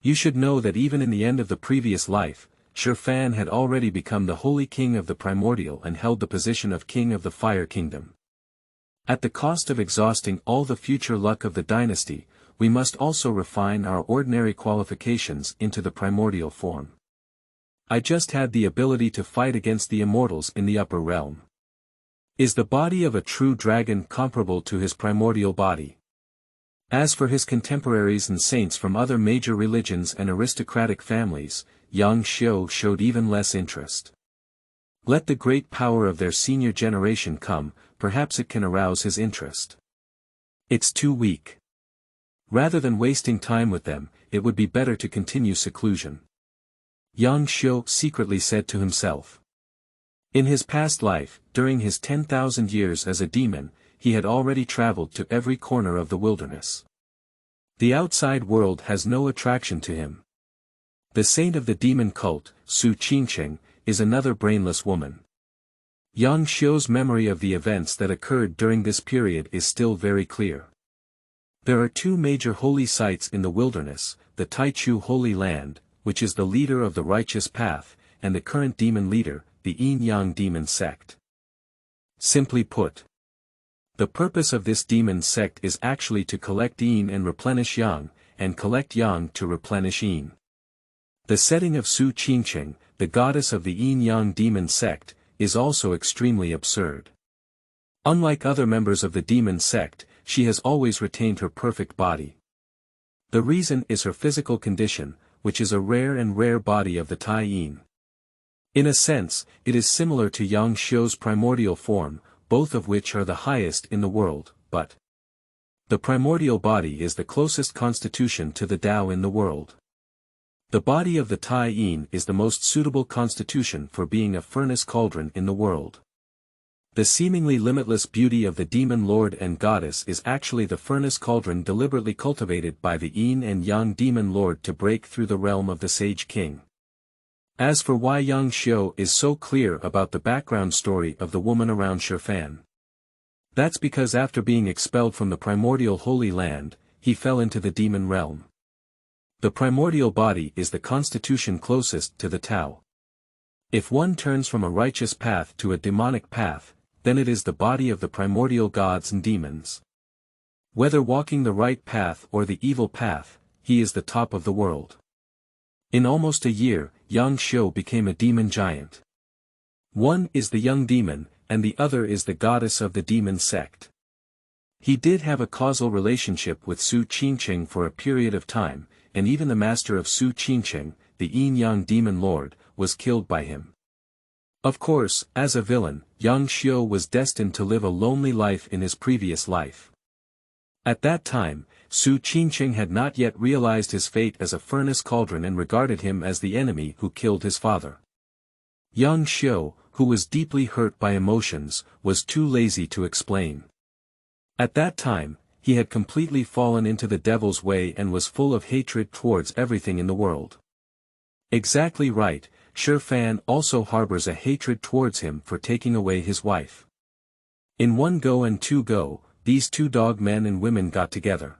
You should know that even in the end of the previous life, Fan had already become the holy king of the primordial and held the position of king of the fire kingdom. At the cost of exhausting all the future luck of the dynasty, we must also refine our ordinary qualifications into the primordial form. I just had the ability to fight against the immortals in the upper realm. Is the body of a true dragon comparable to his primordial body? As for his contemporaries and saints from other major religions and aristocratic families, Yang Xiu showed even less interest. Let the great power of their senior generation come, perhaps it can arouse his interest. It's too weak. Rather than wasting time with them, it would be better to continue seclusion. Yang Xiu secretly said to himself. In his past life, during his 10,000 years as a demon, he had already traveled to every corner of the wilderness. The outside world has no attraction to him. The saint of the demon cult, Su Qingqing, is another brainless woman. Yang Xiu's memory of the events that occurred during this period is still very clear. There are two major holy sites in the wilderness, the Taichu Holy Land, which is the leader of the righteous path, and the current demon leader, the Yin-Yang demon sect. Simply put, the purpose of this demon sect is actually to collect Yin and replenish Yang, and collect Yang to replenish Yin. The setting of Su Qingqing, the goddess of the Yin-Yang demon sect, is also extremely absurd. Unlike other members of the demon sect, she has always retained her perfect body. The reason is her physical condition, which is a rare body of the Tai Yin. In a sense, it is similar to Yang Xiu's primordial form, both of which are the highest in the world, but the primordial body is the closest constitution to the Tao in the world. The body of the Tai Yin is the most suitable constitution for being a furnace cauldron in the world. The seemingly limitless beauty of the demon lord and goddess is actually the furnace cauldron deliberately cultivated by the Yin and Yang demon lord to break through the realm of the sage king. As for why Yang Xiu is so clear about the background story of the woman around Shifan, that's because after being expelled from the primordial holy land, he fell into the demon realm. The primordial body is the constitution closest to the Tao. If one turns from a righteous path to a demonic path, then it is the body of the primordial gods and demons. Whether walking the right path or the evil path, he is the top of the world. In almost a year, Yang Xiu became a demon giant. One is the young demon, and the other is the goddess of the demon sect. He did have a causal relationship with Su Qingqing for a period of time, and even the master of Su Qingqing, the Yin-Yang demon lord, was killed by him. Of course, as a villain, Yang Xiu was destined to live a lonely life in his previous life. At that time, Su Qingqing had not yet realized his fate as a furnace cauldron and regarded him as the enemy who killed his father. Yang Xiu, who was deeply hurt by emotions, was too lazy to explain. At that time, he had completely fallen into the devil's way and was full of hatred towards everything in the world. Exactly right, Shifan also harbors a hatred towards him for taking away his wife. In one go and two go, these two dog men and women got together.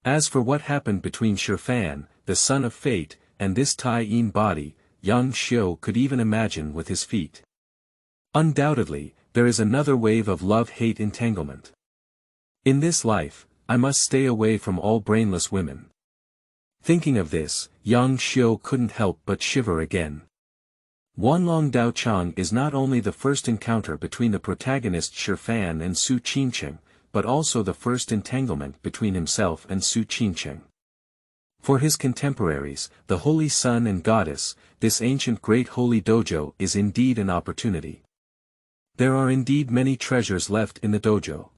As for what happened between Shifan, the son of fate, and this Tai Yin body, Yang Xiu could even imagine with his feet. Undoubtedly, there is another wave of love-hate entanglement. In this life, I must stay away from all brainless women. Thinking of this, Yang Xiu couldn't help but shiver again. Wanlong Daochang is not only the first encounter between the protagonist Shifan and Su Qingqing, but also the first entanglement between himself and Su Qingqing. For his contemporaries, the Holy Sun and Goddess, this ancient great holy dojo is indeed an opportunity. There are indeed many treasures left in the dojo.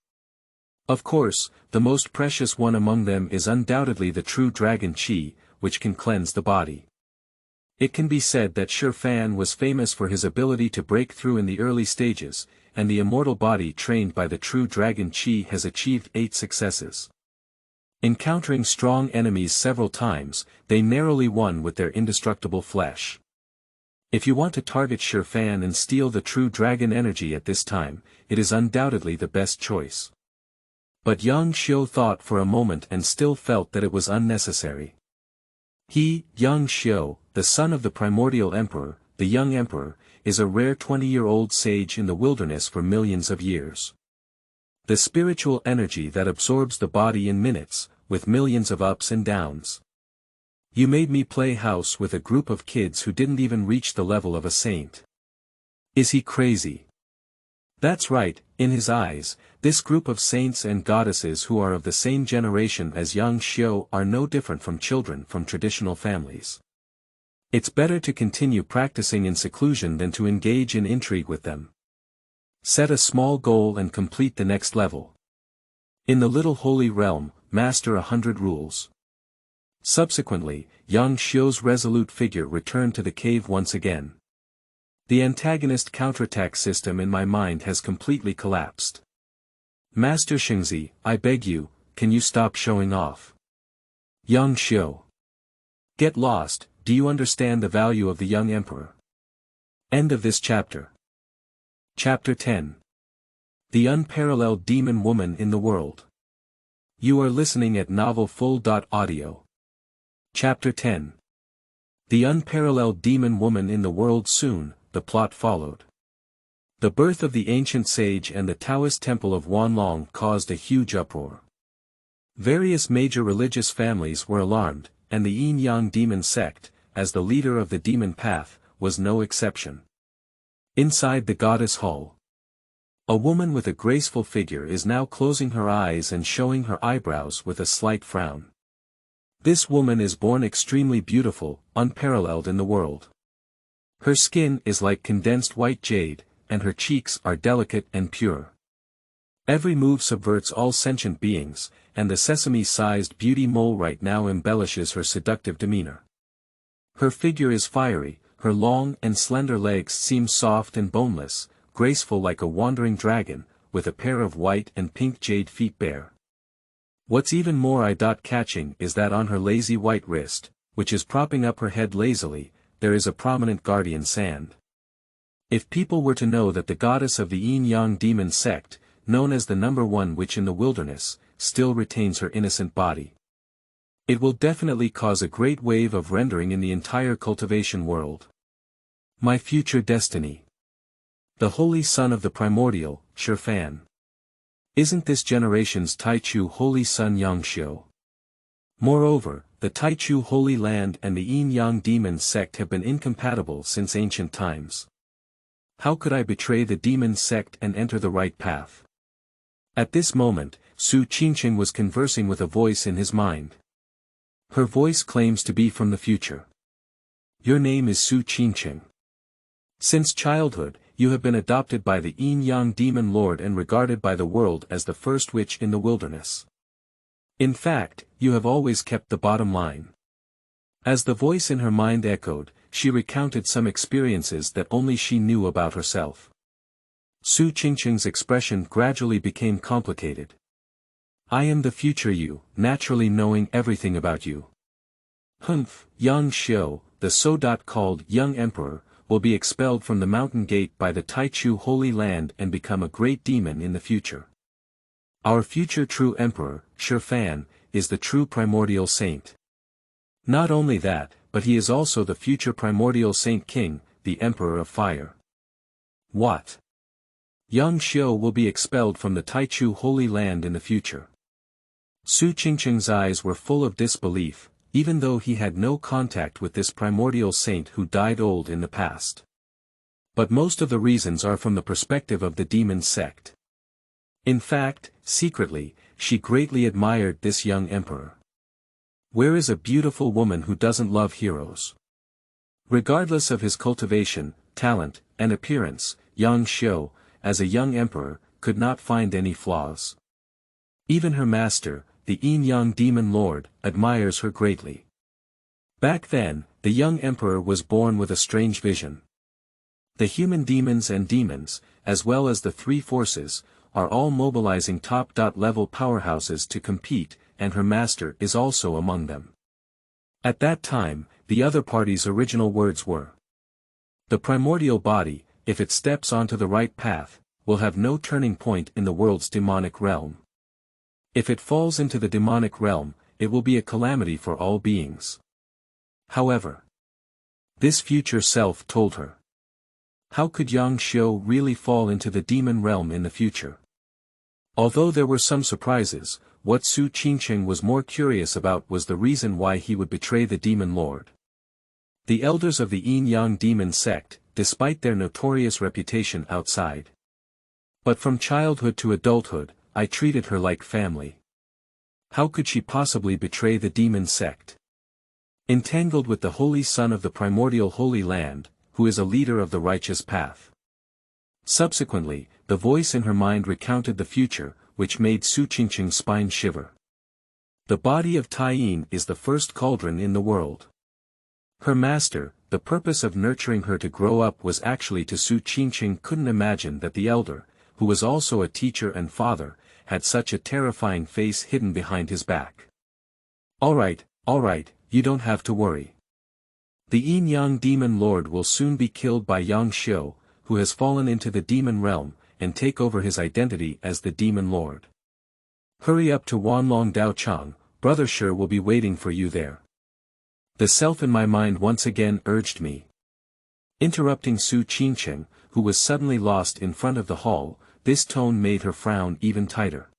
Of course, the most precious one among them is undoubtedly the true dragon Qi, which can cleanse the body. It can be said that Shifan was famous for his ability to break through in the early stages, and the immortal body trained by the true dragon Qi has achieved 8 successes. Encountering strong enemies several times, they narrowly won with their indestructible flesh. If you want to target Shifan and steal the true dragon energy at this time, it is undoubtedly the best choice. But Yang Xiu thought for a moment and still felt that it was unnecessary. He, Yang Xiu, the son of the primordial emperor, the young emperor, is a rare 20-year-old sage in the wilderness for millions of years. The spiritual energy that absorbs the body in minutes, with millions of ups and downs. You made me play house with a group of kids who didn't even reach the level of a saint. Is he crazy? That's right, in his eyes, this group of saints and goddesses who are of the same generation as Yang Xiu are no different from children from traditional families. It's better to continue practicing in seclusion than to engage in intrigue with them. Set a small goal and complete the next level. In the little holy realm, master 100 rules. Subsequently, Yang Xiu's resolute figure returned to the cave once again. The antagonist counterattack system in my mind has completely collapsed. Master Xingzi, I beg you, can you stop showing off? Yang Xiu. Get lost, do you understand the value of the young emperor? End of this chapter. Chapter 10. The Unparalleled Demon Woman in the World. You are listening at novelfull.audio. Chapter 10. The Unparalleled Demon Woman in the World. Soon, the plot followed. The birth of the ancient sage and the Taoist temple of Wanlong caused a huge uproar. Various major religious families were alarmed, and the Yin-Yang demon sect, as the leader of the demon path, was no exception. Inside the goddess hall, a woman with a graceful figure is now closing her eyes and showing her eyebrows with a slight frown. This woman is born extremely beautiful, unparalleled in the world. Her skin is like condensed white jade, and her cheeks are delicate and pure. Every move subverts all sentient beings, and the sesame-sized beauty mole right now embellishes her seductive demeanor. Her figure is fiery, her long and slender legs seem soft and boneless, graceful like a wandering dragon, with a pair of white and pink jade feet bare. What's even more eye-catching is that on her lazy white wrist, which is propping up her head lazily, there is a prominent guardian sand. If people were to know that the goddess of the Yin-Yang demon sect, known as the #1 witch in the wilderness, still retains her innocent body, it will definitely cause a great wave of rendering in the entire cultivation world. My future destiny. The holy son of the primordial, Shifan. Isn't this generation's Taichu holy son Yang Xiu? Moreover, the Taichu Holy Land and the Yin-Yang demon sect have been incompatible since ancient times. How could I betray the demon sect and enter the right path? At this moment, Su Qingqing was conversing with a voice in his mind. Her voice claims to be from the future. Your name is Su Qingqing. Since childhood, you have been adopted by the Yin-Yang demon lord and regarded by the world as the first witch in the wilderness. In fact, you have always kept the bottom line. As the voice in her mind echoed, she recounted some experiences that only she knew about herself. Su Qingqing's expression gradually became complicated. I am the future you, naturally knowing everything about you. Yang Xiu, the so-called young emperor, will be expelled from the mountain gate by the Taichu Holy Land and become a great demon in the future. Our future true emperor, Shifan, is the true primordial saint. Not only that, but he is also the future primordial saint king, the emperor of fire. What? Yang Xiu will be expelled from the Taichu Holy Land in the future. Su Qingqing's eyes were full of disbelief, even though he had no contact with this primordial saint who died old in the past. But most of the reasons are from the perspective of the demon sect. In fact, secretly, she greatly admired this young emperor. Where is a beautiful woman who doesn't love heroes? Regardless of his cultivation, talent, and appearance, Yang Xiu, as a young emperor, could not find any flaws. Even her master, the Yin-Yang demon lord, admires her greatly. Back then, the young emperor was born with a strange vision. The human demons and demons, as well as the three forces, are all mobilizing top-level powerhouses to compete, and her master is also among them. At that time, the other party's original words were, the primordial body, if it steps onto the right path, will have no turning point in the world's demonic realm. If it falls into the demonic realm, it will be a calamity for all beings. However, this future self told her. How could Yang Xiu really fall into the demon realm in the future? Although there were some surprises, what Su Qingqing was more curious about was the reason why he would betray the demon lord. The elders of the Yin-Yang demon sect, despite their notorious reputation outside. But from childhood to adulthood, I treated her like family. How could she possibly betray the demon sect? Entangled with the holy son of the primordial holy land, who is a leader of the righteous path. Subsequently, the voice in her mind recounted the future, which made Su Qingqing's spine shiver. The body of Taiyin is the first cauldron in the world. Her master, the purpose of nurturing her to grow up was actually to Su Qingqing couldn't imagine that the elder, who was also a teacher and father, had such a terrifying face hidden behind his back. All right, you don't have to worry. The Yin-Yang Demon Lord will soon be killed by Yang Xiu, who has fallen into the demon realm, and take over his identity as the Demon Lord. Hurry up to Wanlong Daochang, Brother Shi will be waiting for you there. The self in my mind once again urged me. Interrupting Su Qingqing, who was suddenly lost in front of the hall, this tone made her frown even tighter.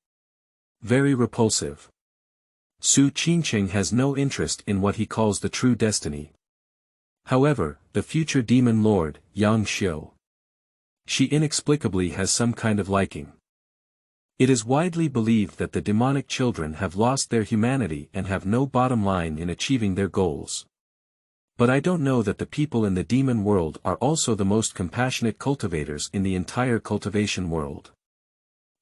Very repulsive. Su Qingqing has no interest in what he calls the true destiny. However, the future demon lord, Yang Xiu. She inexplicably has some kind of liking. It is widely believed that the demonic children have lost their humanity and have no bottom line in achieving their goals. But I don't know that the people in the demon world are also the most compassionate cultivators in the entire cultivation world.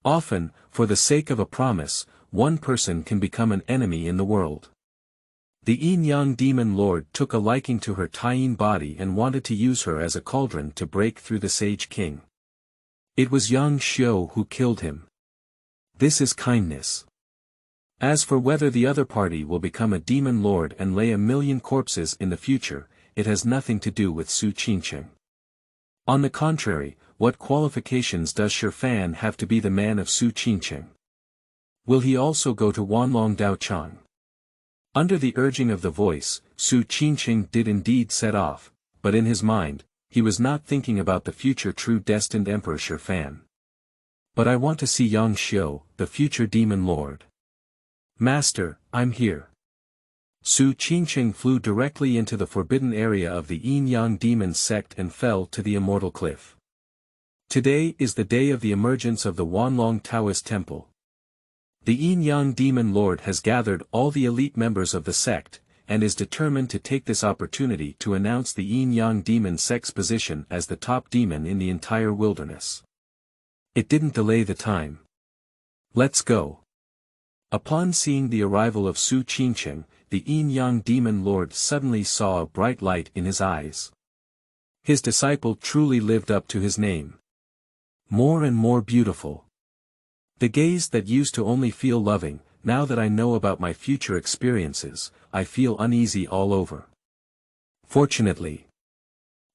Often, for the sake of a promise, one person can become an enemy in the world. The Yin-Yang Demon Lord took a liking to her Taiyin body and wanted to use her as a cauldron to break through the Sage King. It was Yang Xiu who killed him. This is kindness. As for whether the other party will become a demon lord and lay 1,000,000 corpses in the future, it has nothing to do with Su Qingqing. On the contrary, what qualifications does Shi Fan have to be the man of Su Qingqing? Will he also go to Wanlong Daochang? Under the urging of the voice, Su Qingqing did indeed set off, but in his mind, he was not thinking about the future true destined Emperor Shi Fan. But I want to see Yang Xiu, the future demon lord. Master, I'm here. Su Qingqing flew directly into the forbidden area of the Yin-Yang demon sect and fell to the immortal cliff. Today is the day of the emergence of the Wanlong Taoist temple. The Yin-Yang demon lord has gathered all the elite members of the sect, and is determined to take this opportunity to announce the Yin-Yang demon sect's position as the top demon in the entire wilderness. It didn't delay the time. Let's go. Upon seeing the arrival of Su Qingqing, the Yin-Yang demon lord suddenly saw a bright light in his eyes. His disciple truly lived up to his name. More and more beautiful. The gaze that used to only feel loving, now that I know about my future experiences, I feel uneasy all over. Fortunately,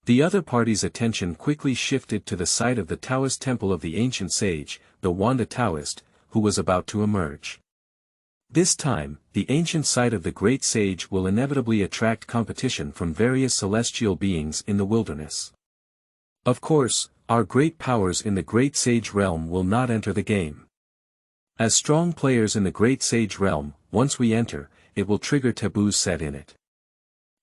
the other party's attention quickly shifted to the site of the Taoist temple of the ancient sage, the Wanda Taoist, who was about to emerge. This time, the ancient site of the great sage will inevitably attract competition from various celestial beings in the wilderness. Of course, our great powers in the great sage realm will not enter the game. As strong players in the great sage realm, once we enter, it will trigger taboos set in it.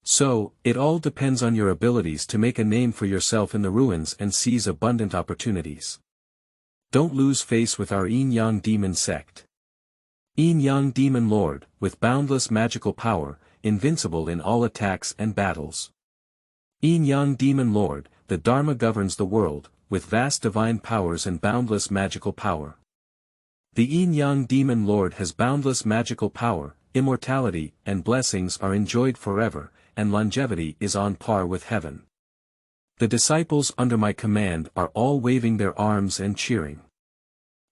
So, it all depends on your abilities to make a name for yourself in the ruins and seize abundant opportunities. Don't lose face with our Yin-Yang demon sect. Yin-Yang demon lord, with boundless magical power, invincible in all attacks and battles. Yin-Yang demon lord, the Dharma governs the world, with vast divine powers and boundless magical power. The Yin-Yang demon lord has boundless magical power, immortality and blessings are enjoyed forever, and longevity is on par with heaven. The disciples under my command are all waving their arms and cheering.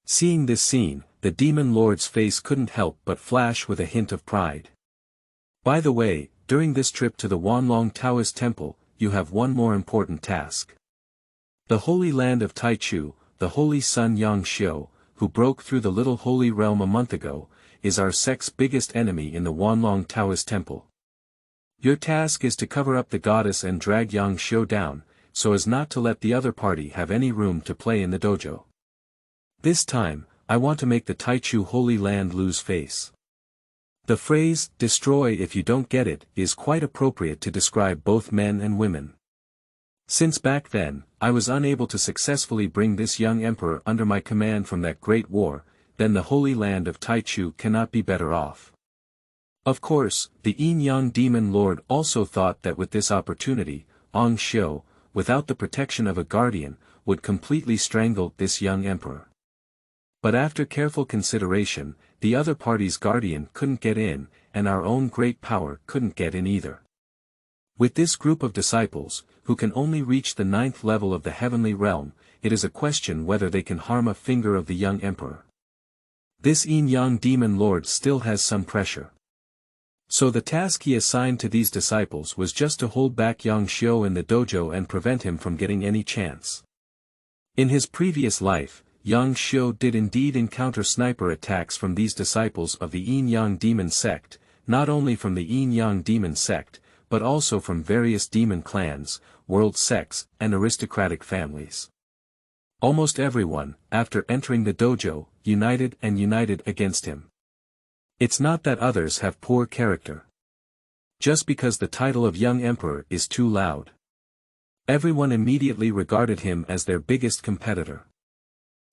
Seeing this scene, the demon lord's face couldn't help but flash with a hint of pride. By the way, during this trip to the Wanlong Taoist temple, you have one more important task. The holy land of Taichu, the holy son Yang Xiu, who broke through the little holy realm a month ago, is our sect's biggest enemy in the Wanlong Taoist temple. Your task is to cover up the goddess and drag Yang Xiu down, so as not to let the other party have any room to play in the dojo. This time, I want to make the Taichu Holy Land lose face. The phrase, destroy if you don't get it, is quite appropriate to describe both men and women. Since back then, I was unable to successfully bring this young emperor under my command from that great war, then the Holy Land of Taichu cannot be better off. Of course, the Yin-Yang demon lord also thought that with this opportunity, Yang Xiu, without the protection of a guardian, would completely strangle this young emperor. But after careful consideration, the other party's guardian couldn't get in, and our own great power couldn't get in either. With this group of disciples, who can only reach the 9th level of the heavenly realm, it is a question whether they can harm a finger of the young emperor. This Yin-Yang demon lord still has some pressure. So the task he assigned to these disciples was just to hold back Yang Xiu in the dojo and prevent him from getting any chance. In his previous life, Yang Xiu did indeed encounter sniper attacks from these disciples of the Yin-Yang demon sect, not only from the Yin-Yang demon sect, but also from various demon clans, world sects, and aristocratic families. Almost everyone, after entering the dojo, united against him. It's not that others have poor character. Just because the title of young emperor is too loud. Everyone immediately regarded him as their biggest competitor.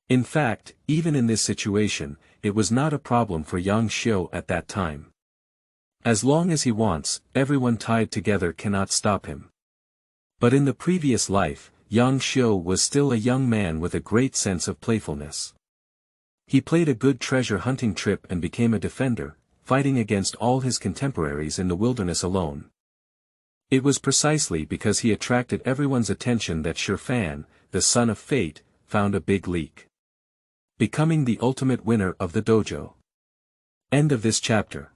In fact, even in this situation, it was not a problem for Yang Xiu at that time. As long as he wants, everyone tied together cannot stop him. But in the previous life, Yang Xiu was still a young man with a great sense of playfulness. He played a good treasure hunting trip and became a defender, fighting against all his contemporaries in the wilderness alone. It was precisely because he attracted everyone's attention that Shurfan, the son of fate, found a big leak. Becoming the ultimate winner of the dojo. End of this chapter.